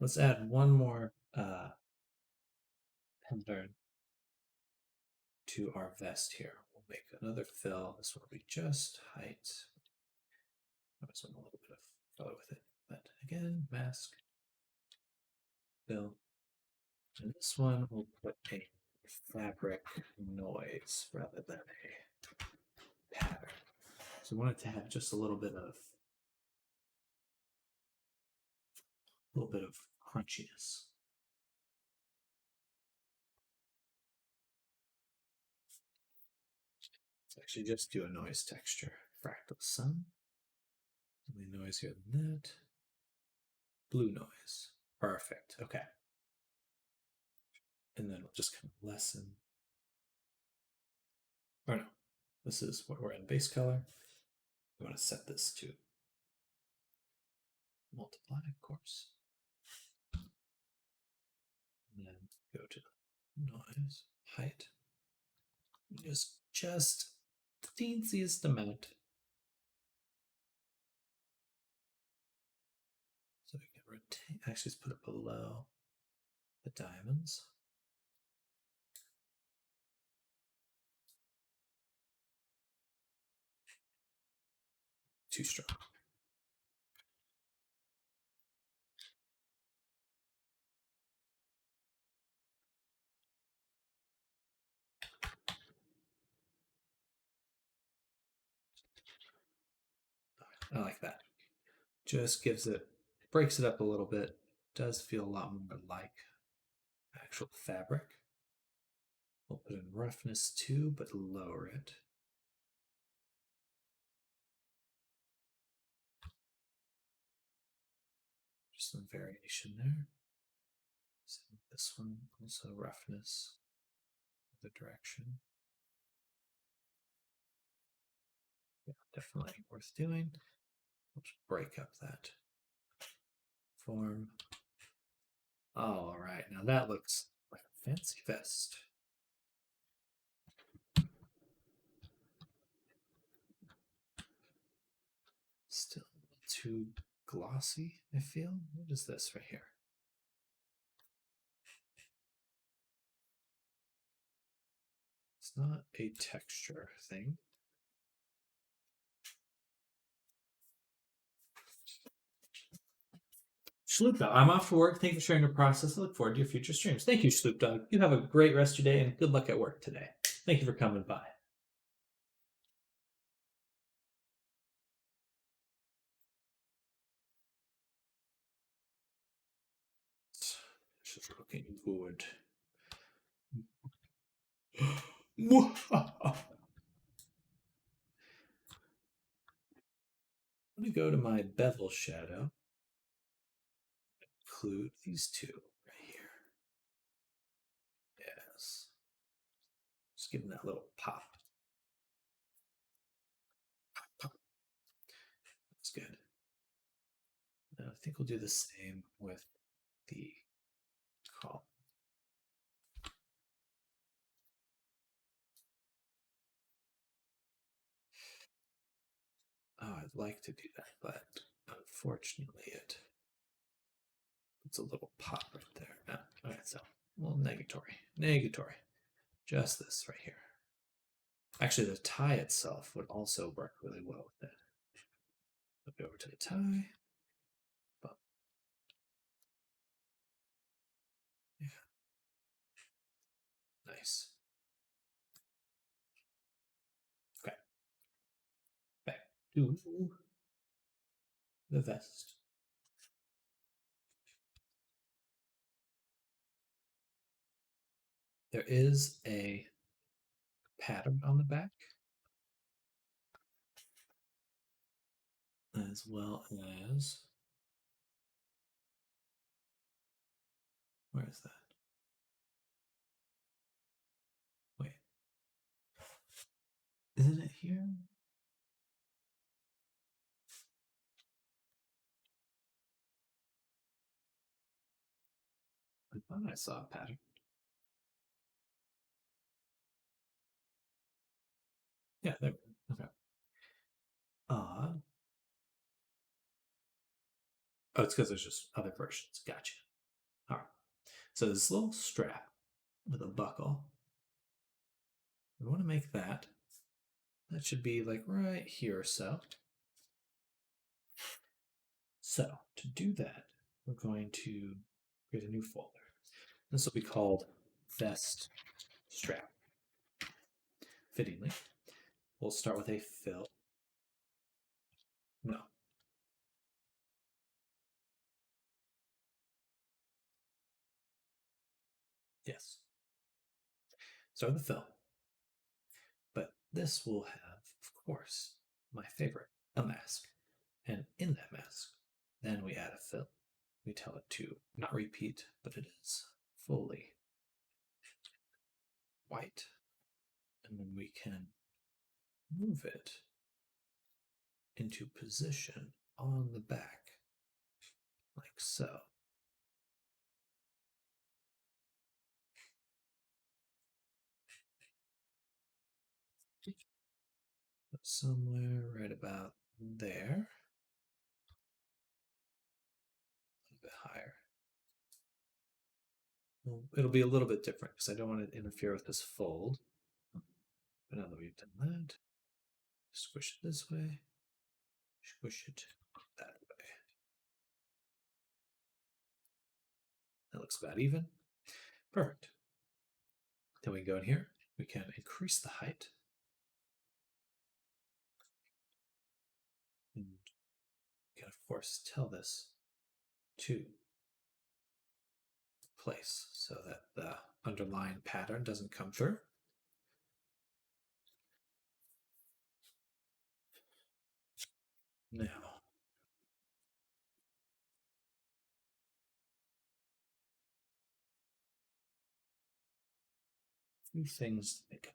let's add one more pattern to our vest here. We'll make another fill. This one will be just height. I just want a little bit of color with it. But again, mask, fill. And this one we'll put a fabric noise rather than a pattern. So we want it to have just a little bit of crunchiness. Let's actually just do a noise texture. Fractal sun. Something noisier than that. Blue noise. Perfect. Okay. And then we'll just kind of lessen. Or no, this is what we're in base color. We want to set this to multiply, of course. And then go to noise, height. Just the teensiest amount. So we can rotate, actually let's put it below the diamonds. Too strong. I like that. Just gives it, breaks it up a little bit. Does feel a lot more like actual fabric. We'll put in roughness too, but lower it. Just some variation there. So this one also roughness, the direction. Yeah, definitely worth doing. We'll just break up that form. All right, now that looks like a fancy vest. Still too glossy, I feel. What is this right here? It's not a texture thing. Sloop Dog, I'm off to work. Thank you for sharing your process. I look forward to your future streams. Thank you, Sloop Dog. You have a great rest of your day and good luck at work today. Thank you for coming by. It's just looking good. Let me go to my bevel shadow. Include these two right here. Yes. Just give them that little pop. That's good. Now I think we'll do the same with the column. Oh, I'd like to do that, but unfortunately it puts a little pop right there. Oh, okay, so well, negatory. Just this right here. Actually, the tie itself would also work really well with it. Go over to the tie. But yeah, nice. Okay, back to the vest. There is a pattern on the back, as well as, where is that? Wait, isn't it here? I thought I saw a pattern. Yeah, there. Okay. Oh, it's because there's just other versions. Gotcha. So this little strap with a buckle, we want to make that. That should be like right here or so. So to do that, we're going to create a new folder. This will be called vest strap. Fittingly, we'll start with a fill. No. Yes. Start with the fill. But this will have, of course, my favorite, a mask. And in that mask, then we add a fill. We tell it to not repeat, but it is fully white. And then we can move it into position on the back, like so. Somewhere right about there. A little bit higher. Well, it'll be a little bit different because I don't want to interfere with this fold. But now that we've done that, squish it this way, squish it that way. That looks about even. Perfect. Then we go in here, we can increase the height. And we can, of course, tell this to place so that the underlying pattern doesn't come through. Now, a few things to think of.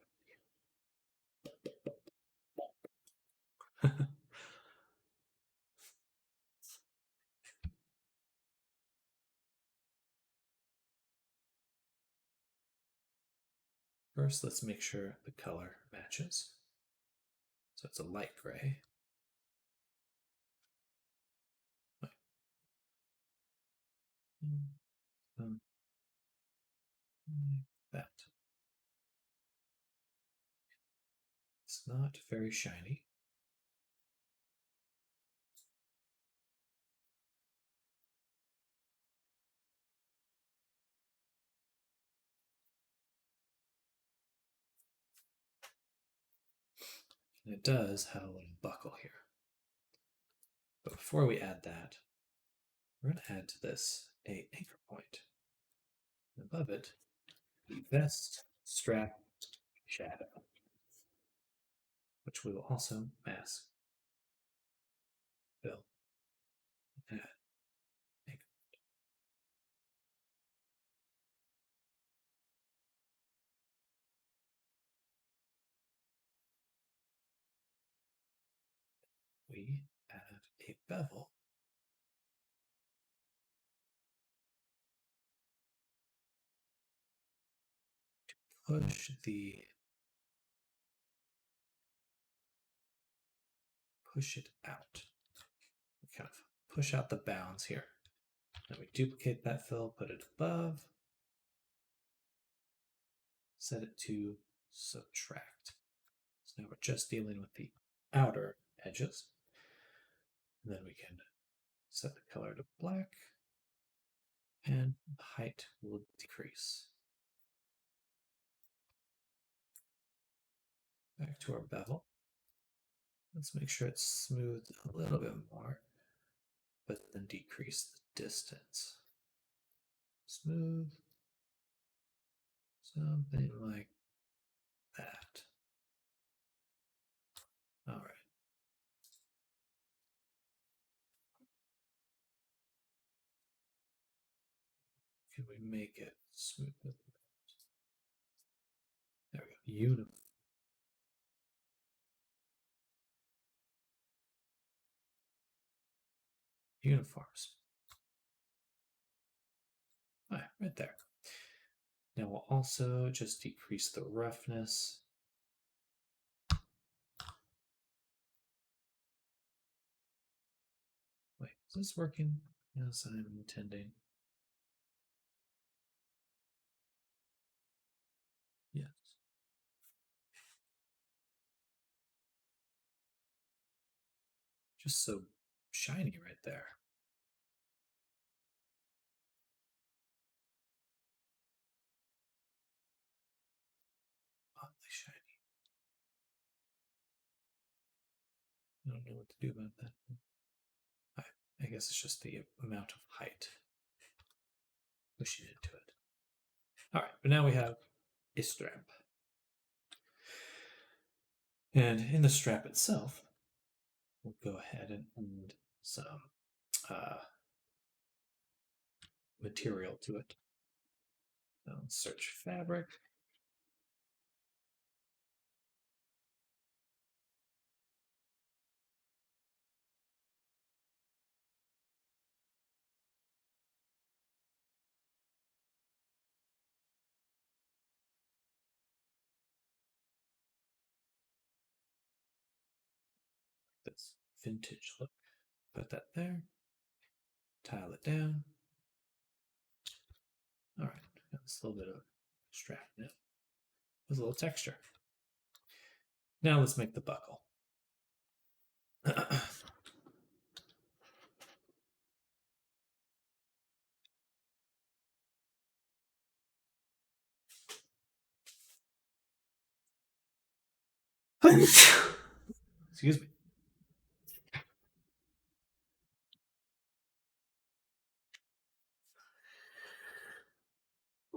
First, let's make sure the color matches. So it's a light gray. That. It's not very shiny. And it does have a little buckle here. But before we add that, we're going to add to this a anchor point. And above it, the vest strap shadow, which we will also mask, fill, add anchor. We add a bevel. Push it out. We kind of push out the bounds here. Then we duplicate that fill, put it above, set it to subtract. So now we're just dealing with the outer edges. And then we can set the color to black, and the height will decrease. Back to our bevel. Let's make sure it's smoothed a little bit more, but then decrease the distance. Smooth. Something like that. All right. Can we make it smooth? There we go. Uniforms. All right there. Now we'll also just decrease the roughness. Wait, is this working as I'm intending? just so shiny right there. Oddly shiny. I don't know what to do about that. I guess it's just the amount of height pushing into it. All right, but now we have a strap. And in the strap itself, we'll go ahead and add some material to it. So search fabric. This vintage look. Put that there. Tile it down. All right, got this little bit of strap now with a little texture. Now let's make the buckle. Excuse me.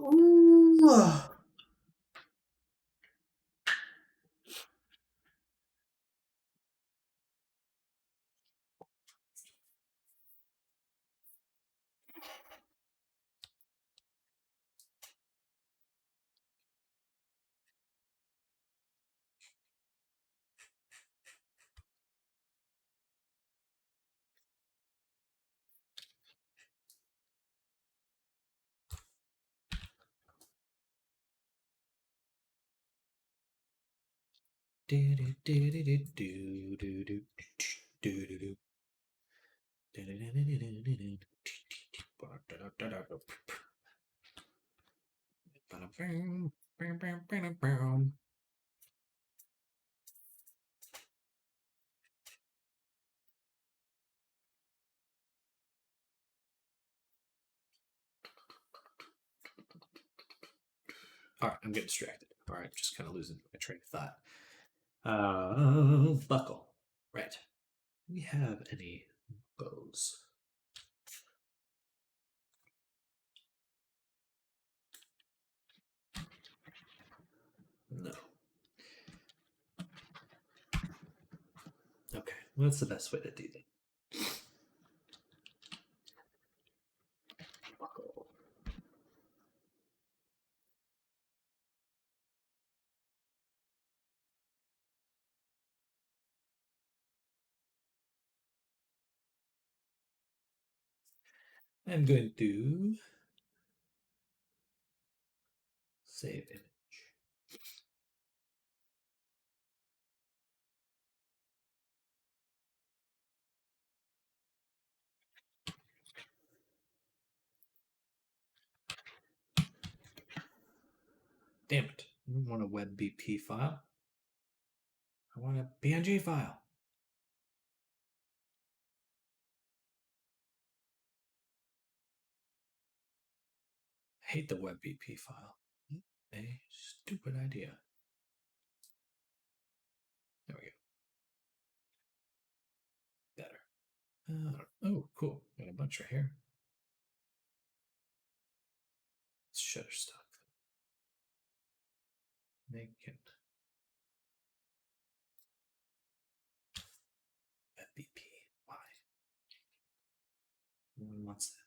Ooh. All right, I'm getting distracted. All right, just kind of losing my train of thought. Buckle. Right. Do we have any bows? No. Okay, what's the best way to do that? Buckle. I'm going to save image. Damn it. I don't want a WebBP file. I want a PNG file. I hate the WebBP file. A stupid idea. There we go. Better. Oh, cool. Got a bunch right here. It's Shutterstock. Make it WebBP. Why? No one wants that.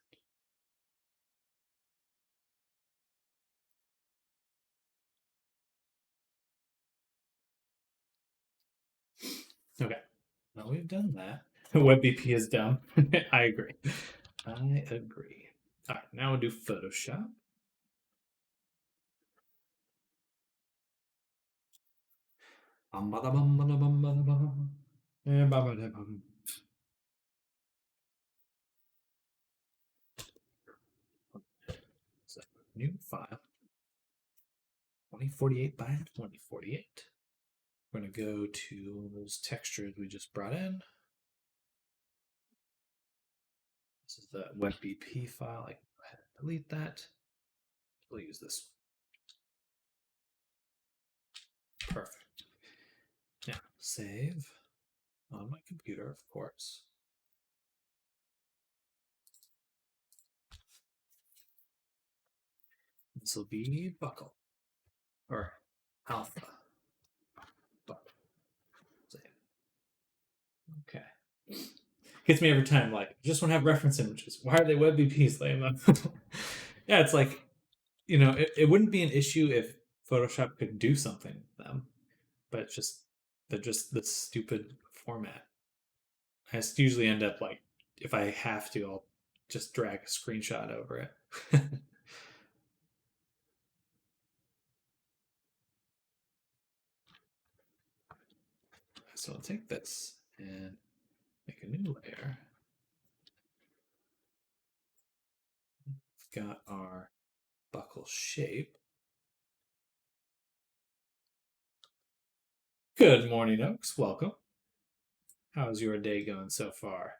Okay. Now we've done that. WebBP is dumb. I agree. I agree. All right, now we'll do Photoshop. So, new file. 2048 by 2048. We're going to go to those textures we just brought in. the WebBP file. I can go ahead and delete that. We'll use this one. Perfect. Now, save on my computer, of course. This will be buckle or alpha. Buckle. Save. Okay. Gets me every time. Like, just want to have reference images. Why are they WebBPs, Lama? Yeah, it's like, you know, it wouldn't be an issue if Photoshop could do something with them, but it's just they're just this stupid format. I just usually end up like, if I have to, I'll just drag a screenshot over it. So I'll take this and make a new layer. We've got our buckle shape. Good morning, Oaks. Welcome. How's your day going so far?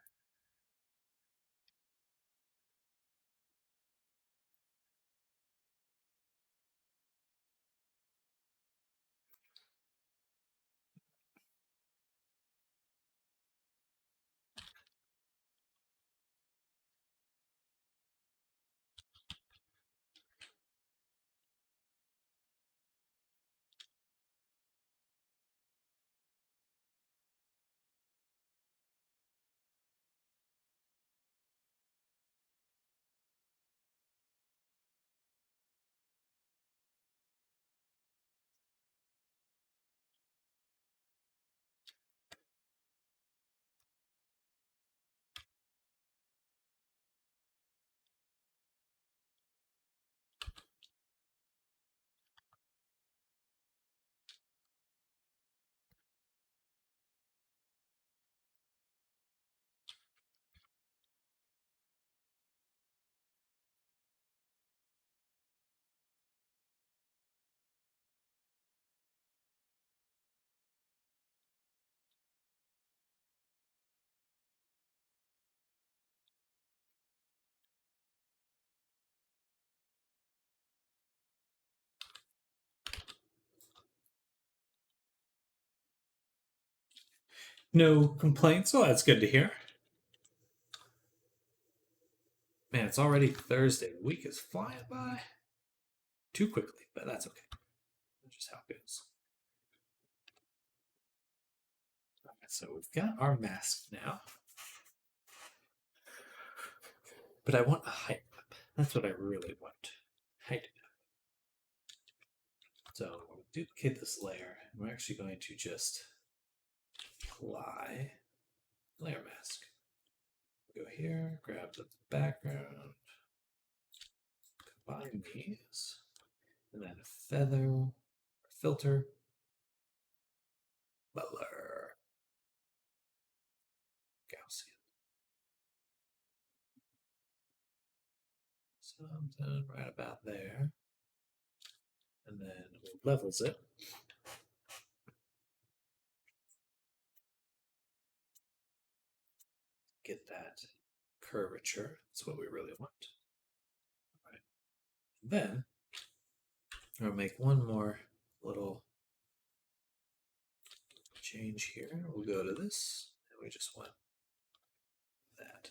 No complaints? Well, that's good to hear. Man, it's already Thursday. The week is flying by too quickly, but that's okay. That's just how it goes. All right, so we've got our mask now. But I want a height map. That's what I really want. Height map. So we'll duplicate this layer. And we're actually going to just apply layer mask. Go here, grab the background, combine these, and then a feather, or filter, blur, Gaussian. Something right about there. And then we'll levels it. Get that curvature. That's what we really want. All right. Then I'll make one more little change here. We'll go to this, and we just want that.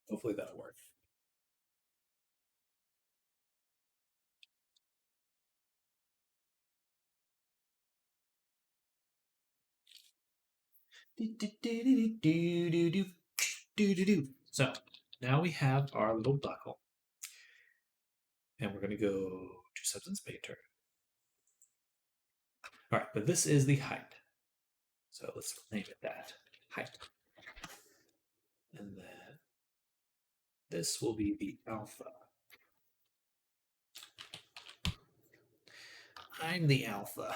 Hopefully that'll work. So now we have our little buckle. And we're going to go to Substance Painter. All right, but this is the height. So let's name it that, height. And then this will be the alpha. I'm the alpha.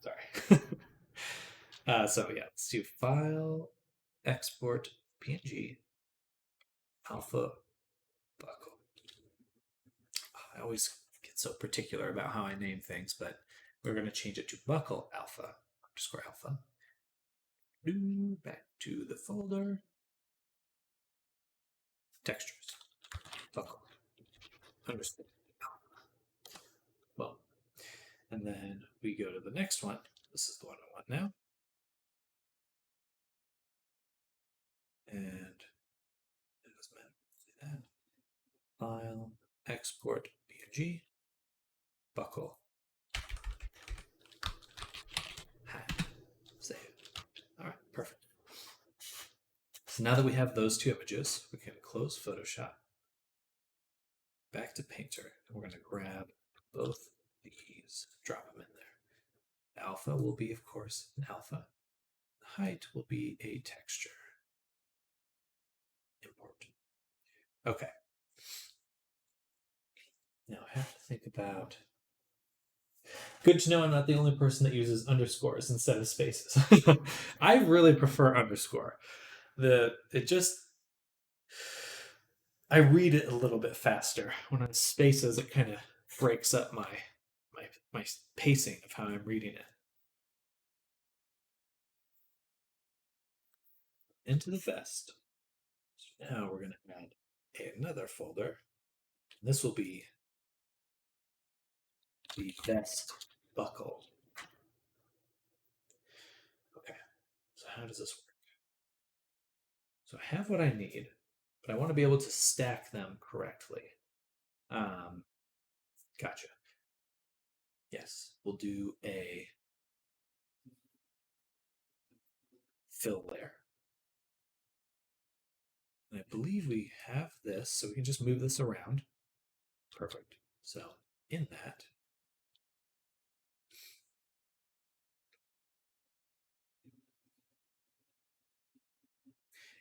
Sorry. So yeah, let's do file, export, PNG, alpha, buckle. I always get so particular about how I name things, but we're going to change it to buckle alpha underscore alpha. Back to the folder. Textures. Buckle underscore alpha. Well, and then we go to the next one. This is the one I want now. And it doesn't matter. See that. File, export, PNG, buckle. Save. All right, perfect. So now that we have those two images, we can close Photoshop. Back to Painter, and we're going to grab both these, drop them in there. Alpha will be, of course, an alpha. The height will be a texture. Import. Okay. Now I have to think about. Good to know I'm not the only person that uses underscores instead of spaces. I really prefer underscore. I read it a little bit faster. When it's spaces, it kind of breaks up my pacing of how I'm reading it. Into the vest. So now we're going to add another folder. This will be the vest buckle. Okay, so how does this work? So I have what I need, but I want to be able to stack them correctly. Gotcha. Yes, we'll do a fill layer. And I believe we have this, so we can just move this around. Perfect. So in that,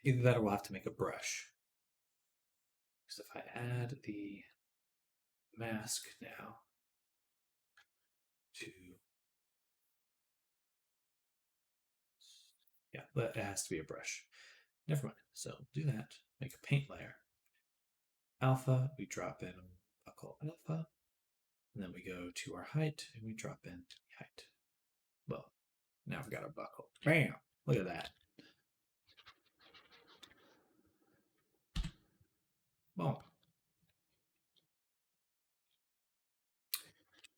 either that or we'll have to make a brush. Because if I add the mask now to, yeah, that has to be a brush. Never mind. So do that, make a paint layer. Alpha, we drop in buckle alpha. And then we go to our height and we drop in height. Well, now we've got our buckle. Bam! Look at that. Boom.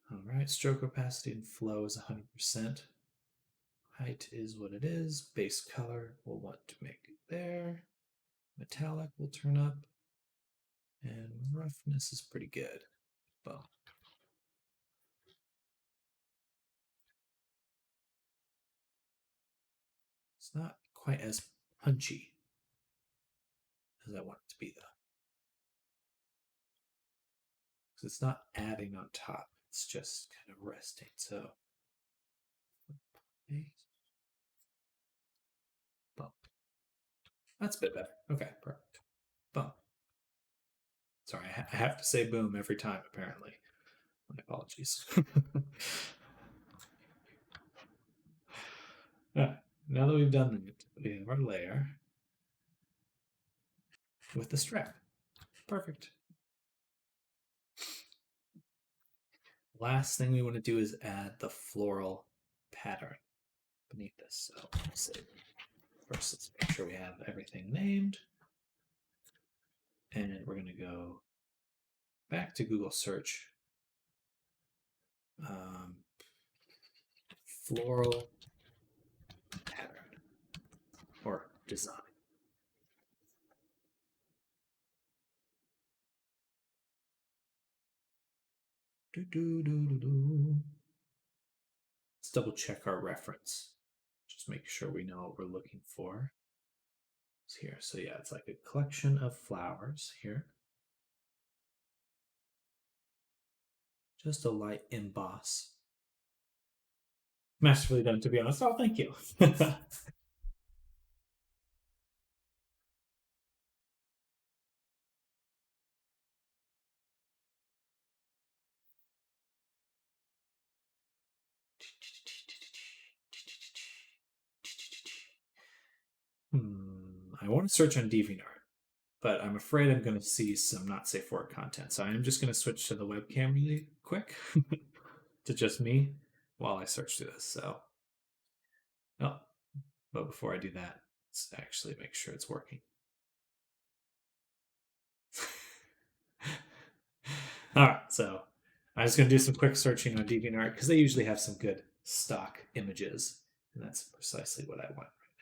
All right, stroke opacity and flow is 100%. Height is what it is. Base color we'll want to make it there. Metallic will turn up. And roughness is pretty good. Boom. It's not quite as punchy as I want it to be, though. Because it's not adding on top, it's just kind of resting. So, boom. That's a bit better. Okay, perfect. Boom. Sorry, I have to say boom every time, apparently. My apologies. Now that we've done that, we have our layer with the strap. Perfect. Last thing we want to do is add the floral pattern beneath this. So first, let's make sure we have everything named. And we're going to go back to Google search. Floral pattern or design. Let's double check our reference. Just make sure we know what we're looking for. It's here. So yeah, it's like a collection of flowers here. Just a light emboss. Masterfully done, to be honest. Oh, thank you. I want to search on DeviantArt, but I'm afraid I'm going to see some not safe for work content. So I'm just going to switch to the webcam really quick to just me while I search through this. So, oh, but before I do that, let's actually make sure it's working. All right, so I'm just going to do some quick searching on DeviantArt because they usually have some good stock images, and that's precisely what I want right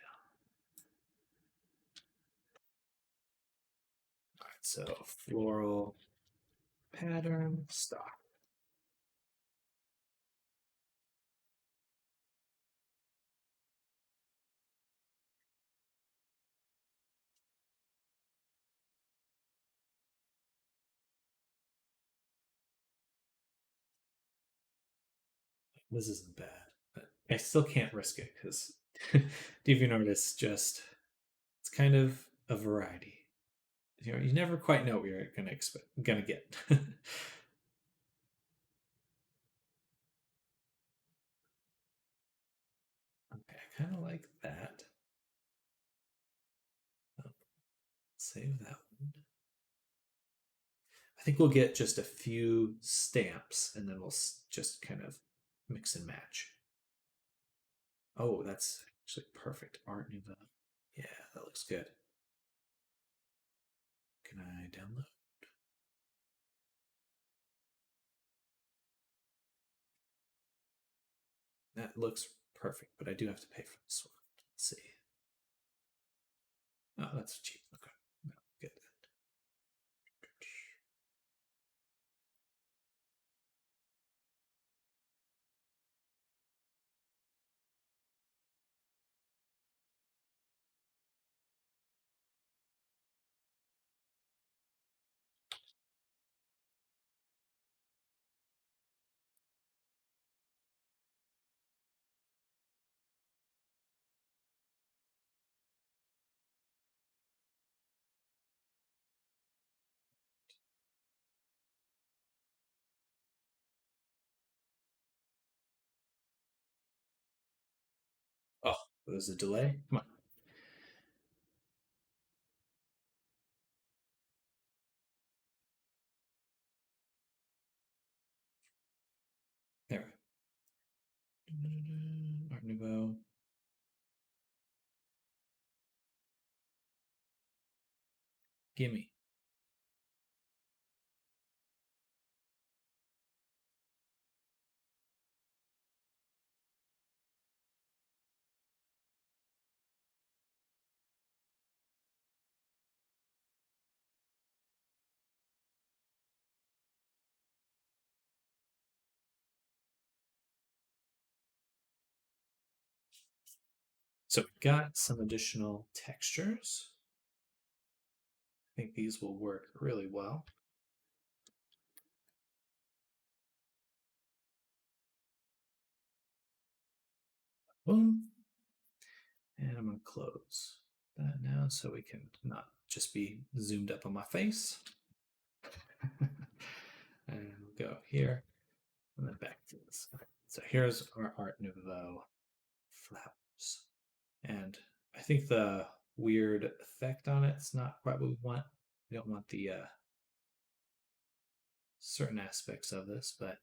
now. All right, so floral pattern stock. This isn't bad, but I still can't risk it because DeviantArt is just, it's kind of a variety. You know, you never quite know what you're gonna get. Okay, I kind of like that. Oh, save that one. I think we'll get just a few stamps and then we'll just kind of mix and match. Oh, that's actually perfect. Art Nouveau. Yeah, that looks good. Can I download? That looks perfect, but I do have to pay for this one. Let's see. Oh, that's cheap. Okay. No, good. Oh, there's a delay. Come on. There we go. Art Nouveau. Gimme. So we got some additional textures. I think these will work really well. Boom. And I'm going to close that now so we can not just be zoomed up on my face. And we'll go here and then back to this. Okay. So here's our Art Nouveau flowers. And I think the weird effect on it's not quite what we want. We don't want the certain aspects of this, but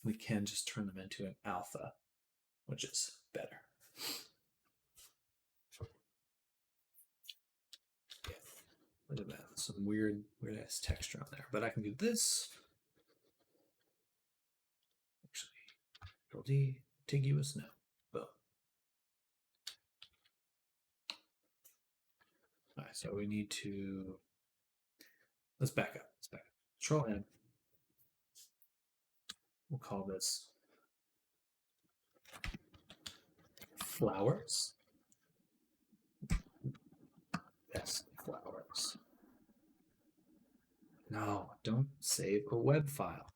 we can just turn them into an alpha, which is better. Yeah. Look at that. Some weird ass texture on there. But I can do this. Actually, Control D, contiguous, no. Boom. All right, so we need to, let's back up. Let's back up. Control N. We'll call this flowers. Yes, flowers. No, don't save a web file.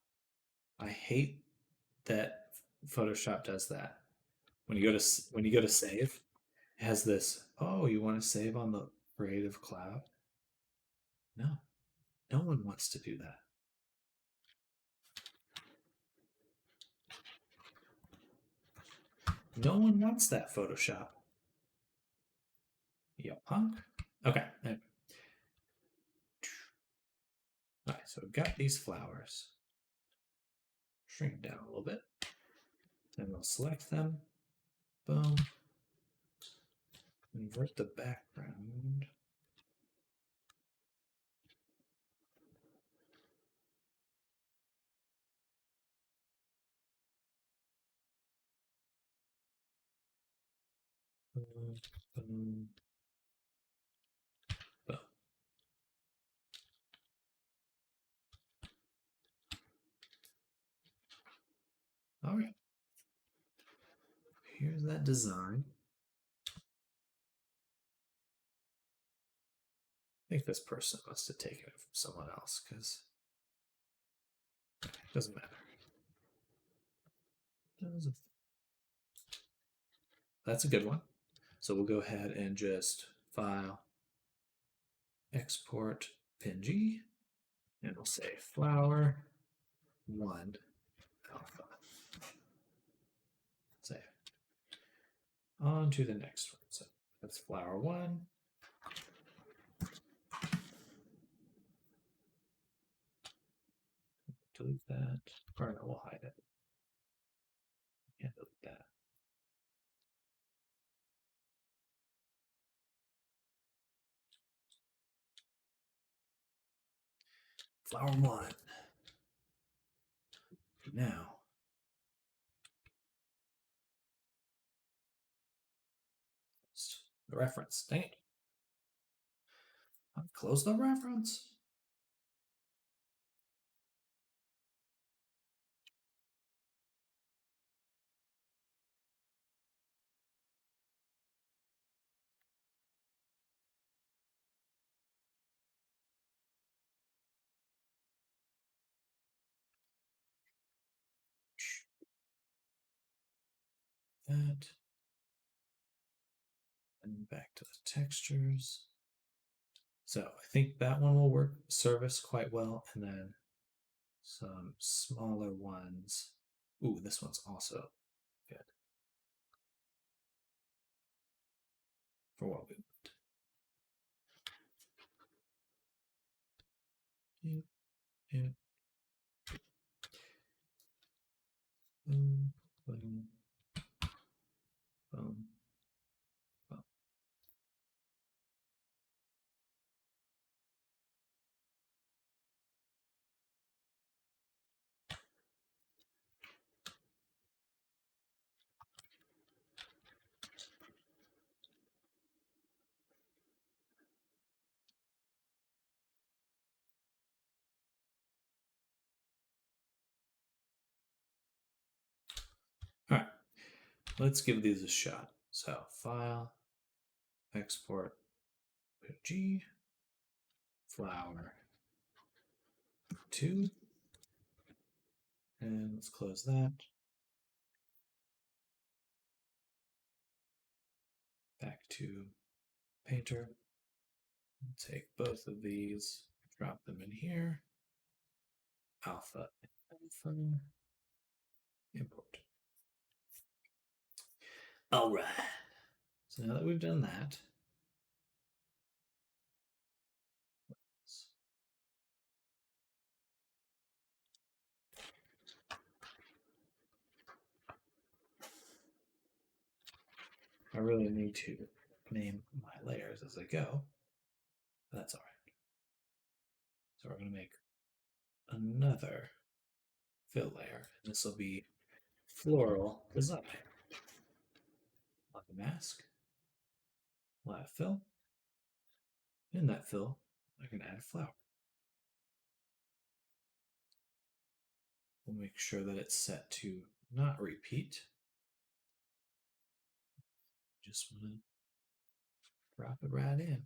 I hate that Photoshop does that. When you go to save, it has this, oh, you want to save on the Creative Cloud? No. No one wants to do that. No one wants that Photoshop. You punk. Okay. Anyway. All right, so we've got these flowers. Shrink down a little bit. Then we'll select them. Boom. Invert the background. Boom. Boom. Boom. All right. Here's that design. I think this person must have taken it from someone else because it doesn't matter. That's a good one. So we'll go ahead and just file, export PNG, and we'll say flower 1 alpha. Save. On to the next one. So that's flower 1. Delete that. Or no, we'll hide it. Yeah, delete that. Flower 1. Now, the reference. Dang it. Close the reference. That. And back to the textures. So I think that one will work service quite well, and then some smaller ones. Ooh, this one's also good for what we want. Yeah. Boom, boom, boom, boom. All right, let's give these a shot. So file, export, G, flower 2, and let's close that. Back to Painter. Take both of these, drop them in here. Alpha, alpha, import. All right. So now that we've done that, I really need to name my layers as I go. But that's all right. So we're going to make another fill layer. This will be floral design. Like a mask. We'll add fill. In that fill, I can add a flower. We'll make sure that it's set to not repeat. Just want to drop it right in.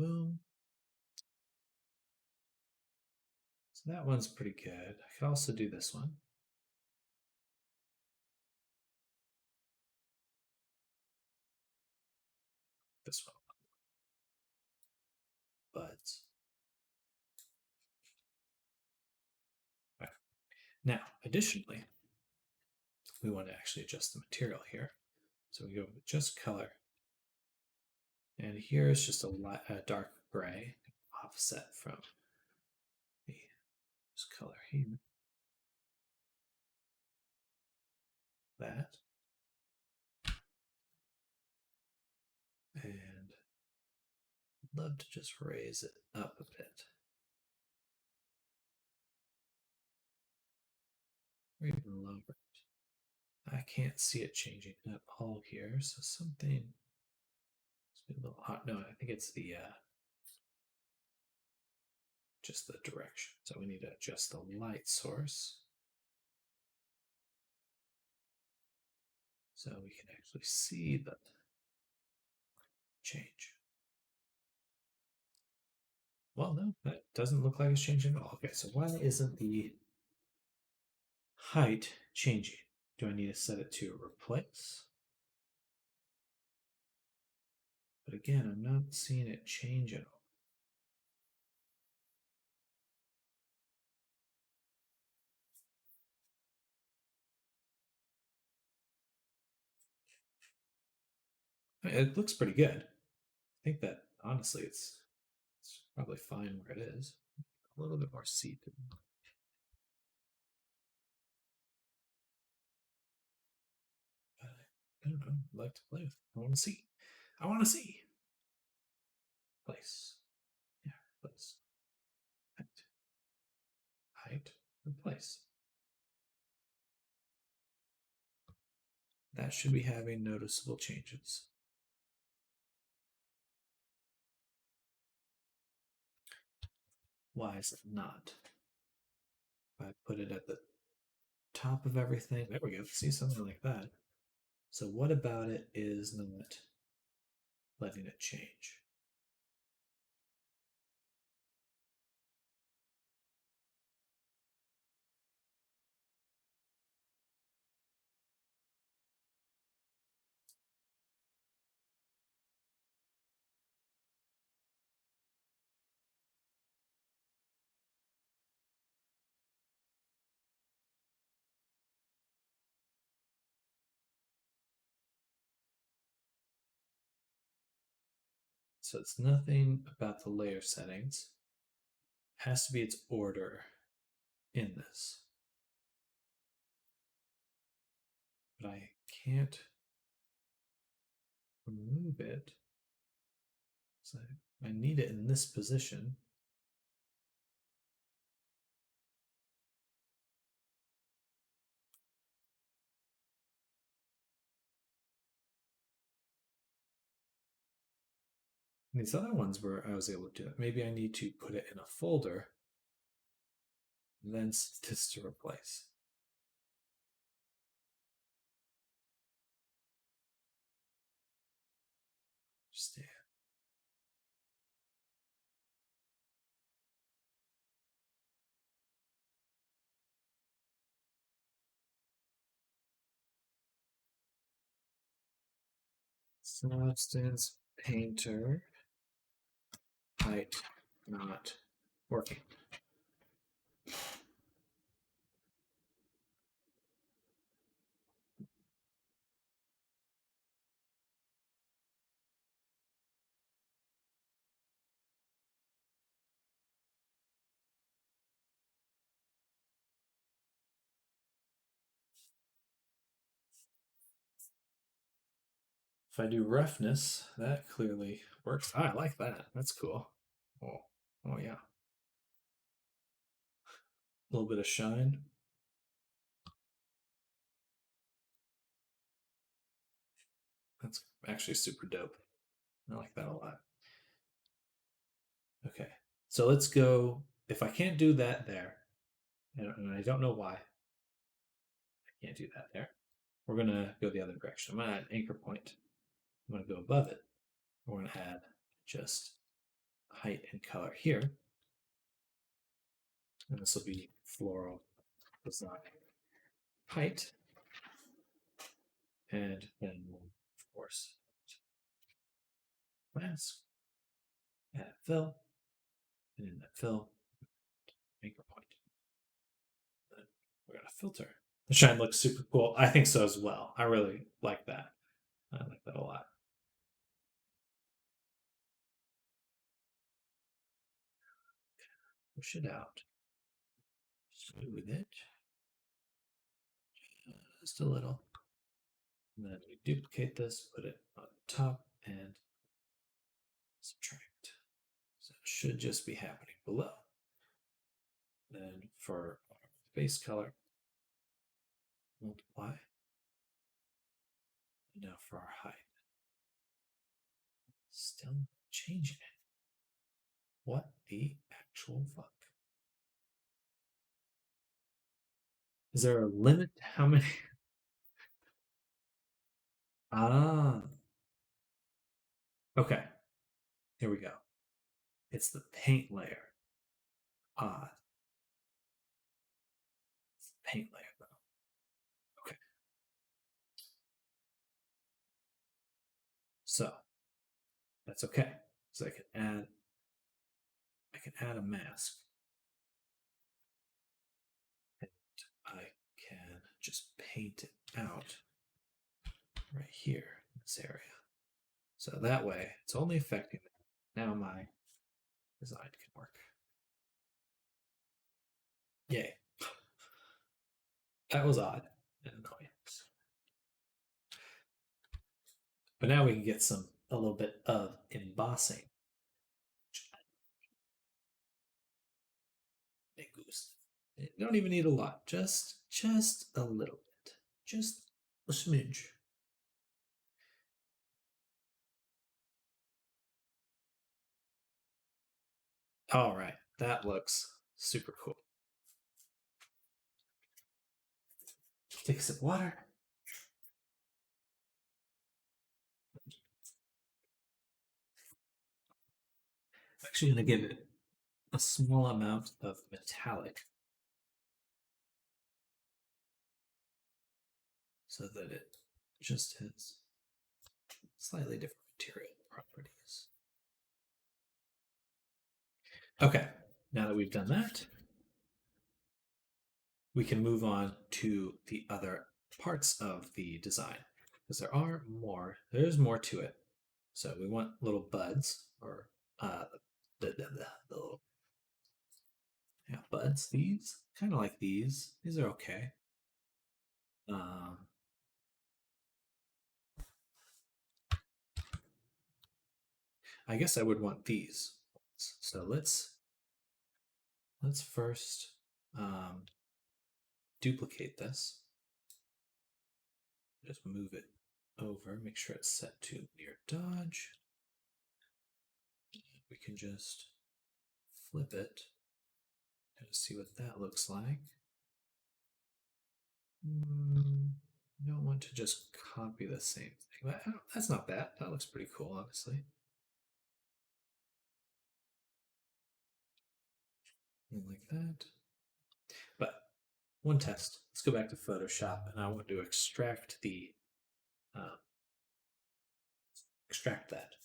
boom. So that one's pretty good. I could also do this one. This one. But right. Now, additionally, we want to actually adjust the material here. So we go with just color. And here is just a dark gray offset from the color here. That. And I'd love to just raise it up a bit. Or even lower. I can't see it changing at all here, so something a little hot. No, I think it's the just the direction. So we need to adjust the light source so we can actually see the change. Well, no, that doesn't look like it's changing at all. Okay, so why isn't the height changing? Do I need to set it to replace? But again, I'm not seeing it change at all. It looks pretty good. I think that honestly, it's probably fine where it is. A little bit more seated. I don't know. I'd like to play with it. I want to see. I want to see. Place. Yeah, place. Height. Height. Place. That should be having noticeable changes. Why is it not? If I put it at the top of everything, there we go. See something like that. So what about it is not letting it change? So it's nothing about the layer settings. It has to be its order in this. But I can't remove it. So I need it in this position. And these other ones where I was able to do it. Maybe I need to put it in a folder, then this to replace. Understand. Substance painter height not working. If I do roughness, that clearly works. Ah, I like that. That's cool. Oh, oh yeah. A little bit of shine. That's actually super dope. I like that a lot. Okay, so let's go. If I can't do that there, and I don't know why I can't do that there, we're gonna go the other direction. I'm gonna add an anchor point. I'm gonna go above it. We're gonna add just height and color here. And this will be floral design height. And then we'll, of course, mask, add fill, and in that fill, anchor point. Then we're going to filter. The shine looks super cool. I think so as well. I really like that. I like that a lot. Push it out. Smooth it. Just a little. And then we duplicate this, put it on top, and subtract. So it should just be happening below. Then for our base color, multiply. And now for our height. Still changing it. What the actual fuck? Is there a limit to how many? Ah. Okay. Here we go. It's the paint layer. Odd. It's the paint layer, though. Okay. So that's okay. So I can add a mask. And I can just paint it out right here in this area. So that way it's only affecting now my design can work. Yay. That was odd and annoying. But now we can get a little bit of embossing. You don't even need a lot, just a little bit, just a smidge. All right, that looks super cool. Take a sip of water. I'm actually going to give it a small amount of metallic so that it just has slightly different material properties. Okay, now that we've done that, we can move on to the other parts of the design because there's more to it. So we want little buds or the little buds. These kind of like these. These are okay. I guess I would want these. So let's first duplicate this. Just move it over. Make sure it's set to near dodge. We can just flip it and see what that looks like. I don't want to just copy the same thing. But that's not bad. That looks pretty cool, honestly. Like that. But one test. Let's go back to Photoshop, and I want to extract that.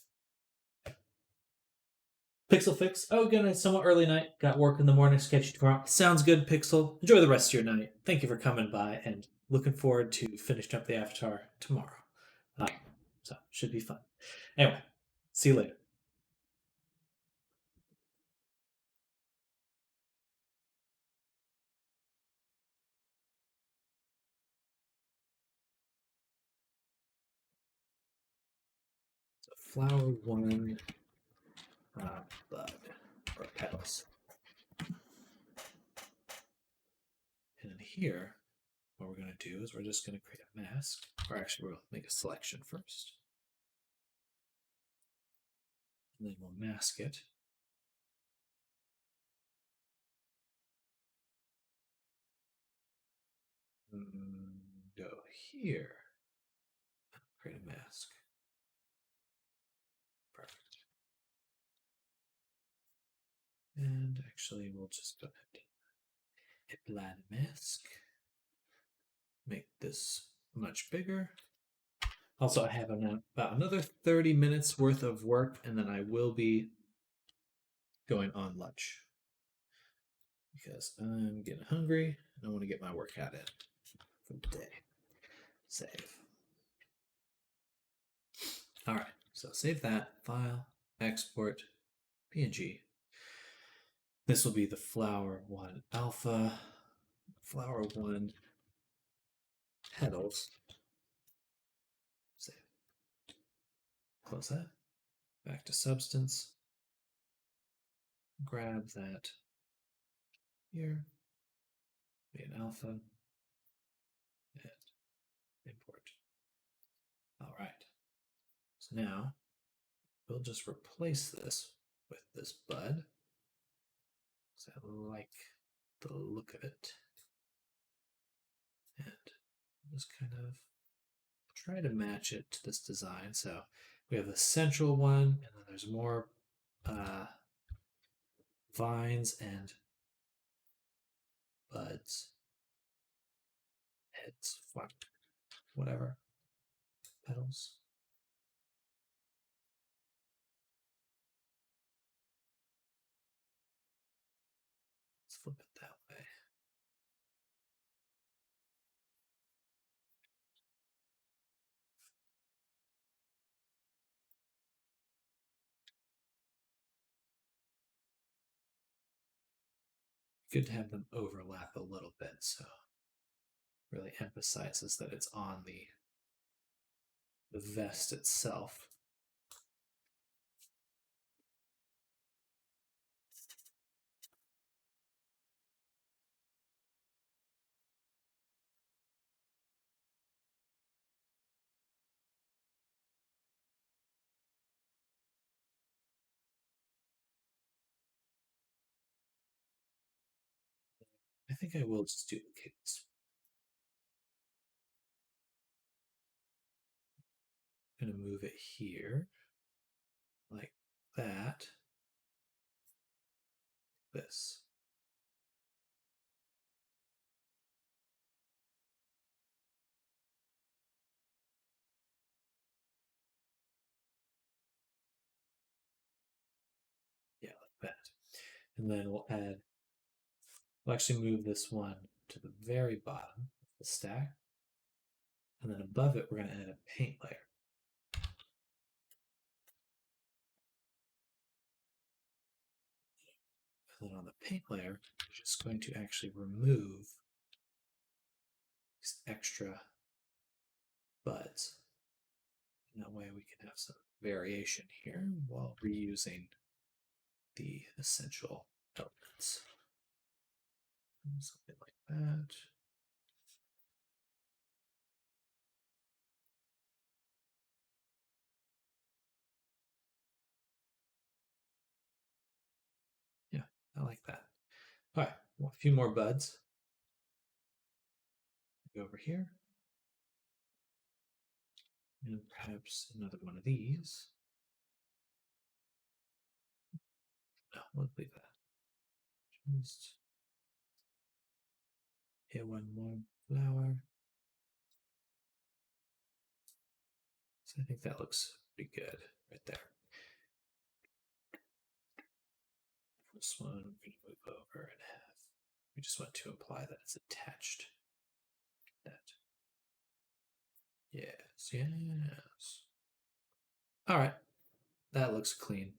Pixel Fix. Oh, good night. Somewhat early night. Got work in the morning. Sketchy tomorrow. Sounds good, Pixel. Enjoy the rest of your night. Thank you for coming by, and looking forward to finishing up the avatar tomorrow. So should be fun. Anyway, see you later. So flower 1, bud or petals. And then here, what we're going to do is we're just going to create a mask, or actually we'll make a selection first. And then we'll mask it. Go here, create a mask. Perfect. And actually, we'll just go ahead and apply the mask. Make this much bigger. Also, I have about another 30 minutes worth of work, and then I will be going on lunch because I'm getting hungry and I want to get my workout in for the day. Save. All right, so save that file, export, PNG. This will be the Flower 1 alpha, Flower 1 petals. Save. Close that. Back to substance. Grab that here. Be an alpha. And import. All right. So now we'll just replace this with this bud. So I like the look of it. And just kind of try to match it to this design. So we have the central one, and then there's more vines and buds, heads, whatever, petals. Let's flip it that way. Good to have them overlap a little bit, so really emphasizes that it's on the vest itself. I think I will just duplicate this. I'm going to move it here, like that. This. Yeah, like that. And then we'll actually move this one to the very bottom of the stack. And then above it, we're going to add a paint layer. And then on the paint layer, we're just going to actually remove these extra buds. And that way we can have some variation here while reusing the essential elements. Something like that. Yeah, I like that. All right, well, a few more buds. Go over here. And perhaps another one of these. No, we'll leave that. Just hit one more flower. So I think that looks pretty good right there. This one we're going to move over and have. We just want to imply that it's attached. That. Yes, yes. All right, that looks clean.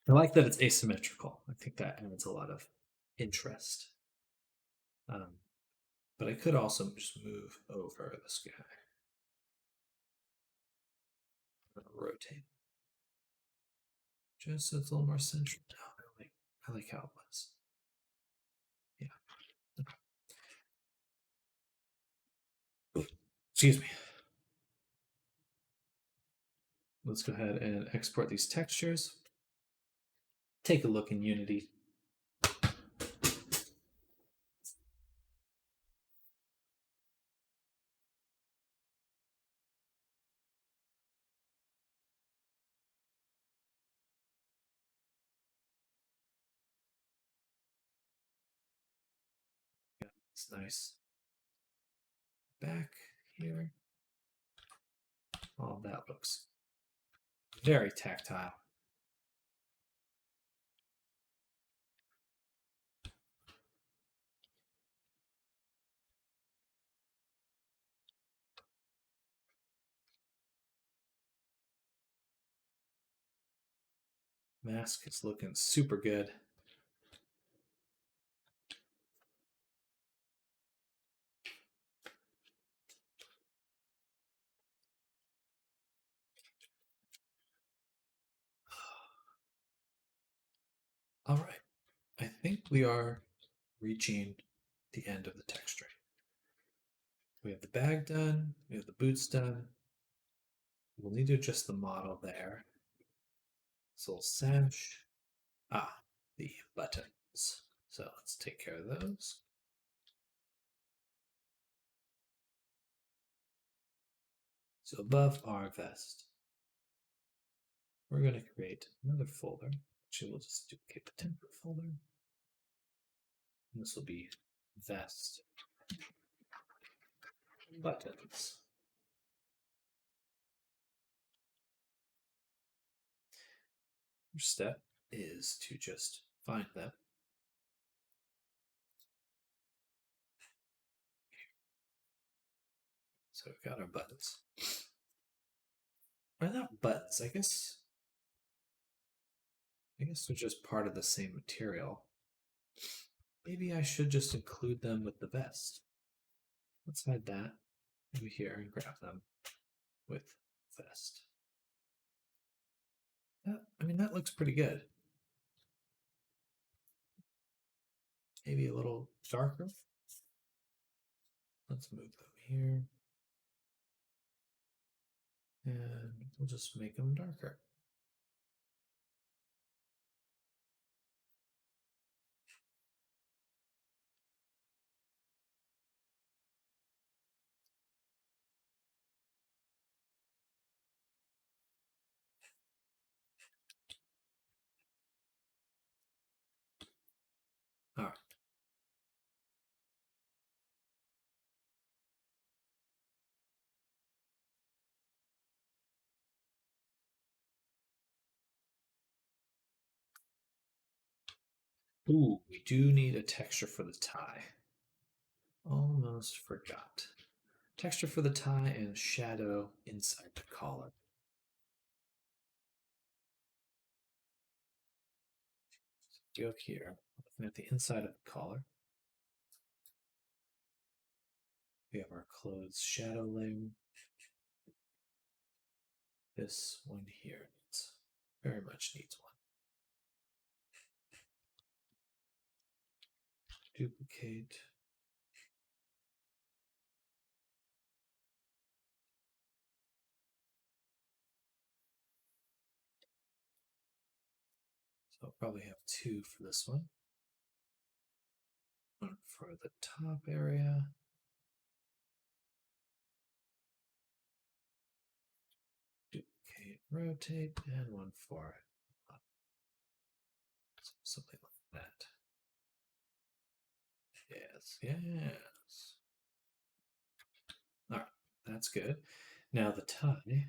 I like that it's asymmetrical. I think that adds a lot of interest. But I could also just move over this guy. I'm going to rotate. Just so it's a little more central. No, I like how it was. Yeah. Okay. Excuse me. Let's go ahead and export these textures. Take a look in Unity. It's nice. Back here. All that looks very tactile. Mask is looking super good. All right, I think we are reaching the end of the texture. We have the bag done, we have the boots done. We'll need to adjust the model there. This little sash. The buttons. So let's take care of those. So above our vest, we're going to create another folder. Actually, we'll just duplicate the template folder. And this will be vest buttons. First step is to just find them. So we've got our buttons. Are not buttons, I guess they're just part of the same material. Maybe I should just include them with the vest. Let's hide that over here and grab them with vest. That looks pretty good. Maybe a little darker. Let's move them here. And we'll just make them darker. All right. Ooh, we do need a texture for the tie. Almost forgot. Texture for the tie and shadow inside the collar. So go here, looking at the inside of the collar. We have our clothes shadow layer. This one here very much needs one. Duplicate. So I'll probably have two for this one. One for the top area. Duplicate, rotate, and one for it. Something like that. Yes. All right, that's good. Now the tie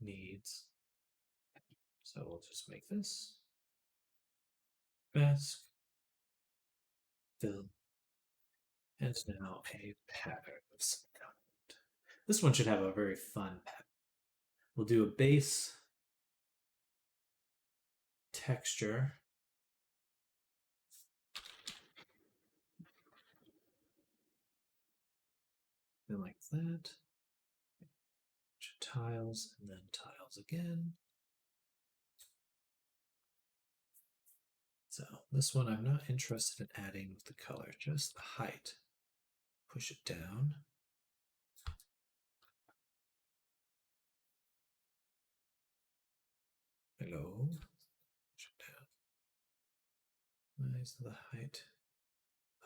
needs, so we'll just make this mask, fill, and now a pattern of some kind. This one should have a very fun pattern. We'll do a base texture. Then like that. Tiles and then tiles again. So this one I'm not interested in adding with the color, just the height. Push it down. Hello. Push it down. Nice, the height.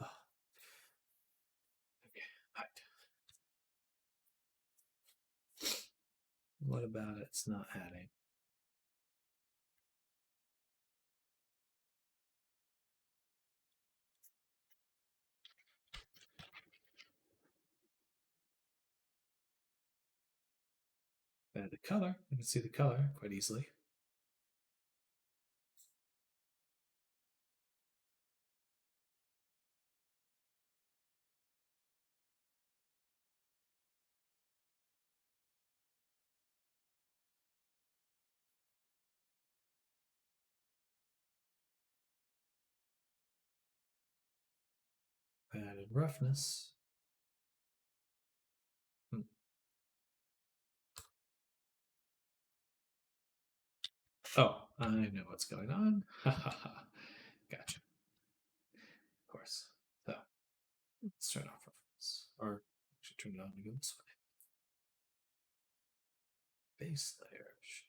Oh. Okay, height. What about it's not adding? add the color. You can see the color quite easily. Added roughness. Oh, I know what's going on. Ha ha ha. Gotcha. Of course. So let's turn off roughness. Or actually turn it on to go this way. Base layer should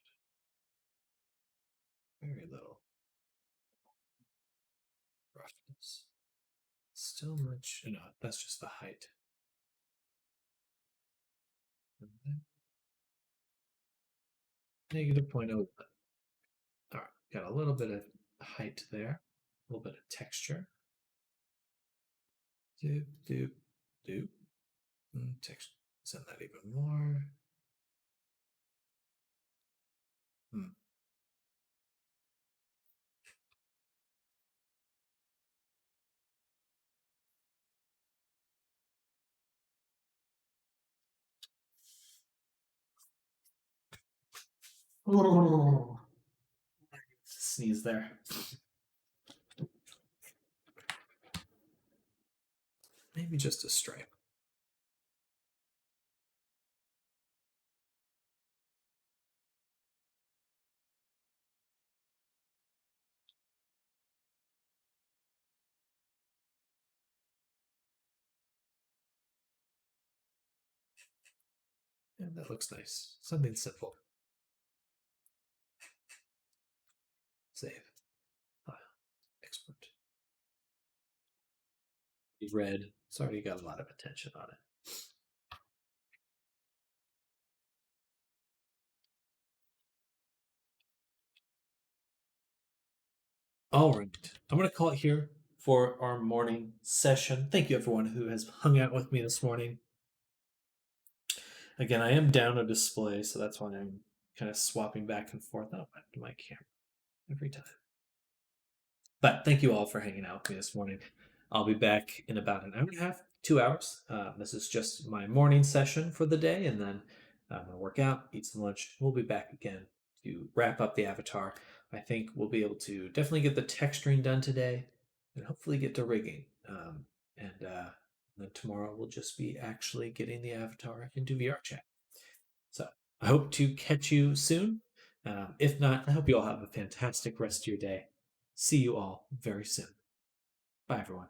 very little roughness. Still much. No, that's just the height. Negative 0.01. All right, got a little bit of height there, a little bit of texture. Doop, doop, doop. Texture. Send that even more. Sneeze there. Maybe just a stripe. And that looks nice. Something simple. Save. File. Export. Red. It's already got a lot of attention on it. All right. I'm going to call it here for our morning session. Thank you, everyone who has hung out with me this morning. Again, I am down a display, so that's why I'm kind of swapping back and forth out my camera every time. But thank you all for hanging out with me this morning. I'll be back in about an hour and a half, 2 hours. This is just my morning session for the day, and then I'm going to work out, eat some lunch. We'll be back again to wrap up the avatar. I think we'll be able to definitely get the texturing done today and hopefully get to rigging. And then tomorrow we'll just be actually getting the avatar into VR chat. So I hope to catch you soon. If not, I hope you all have a fantastic rest of your day. See you all very soon. Bye, everyone.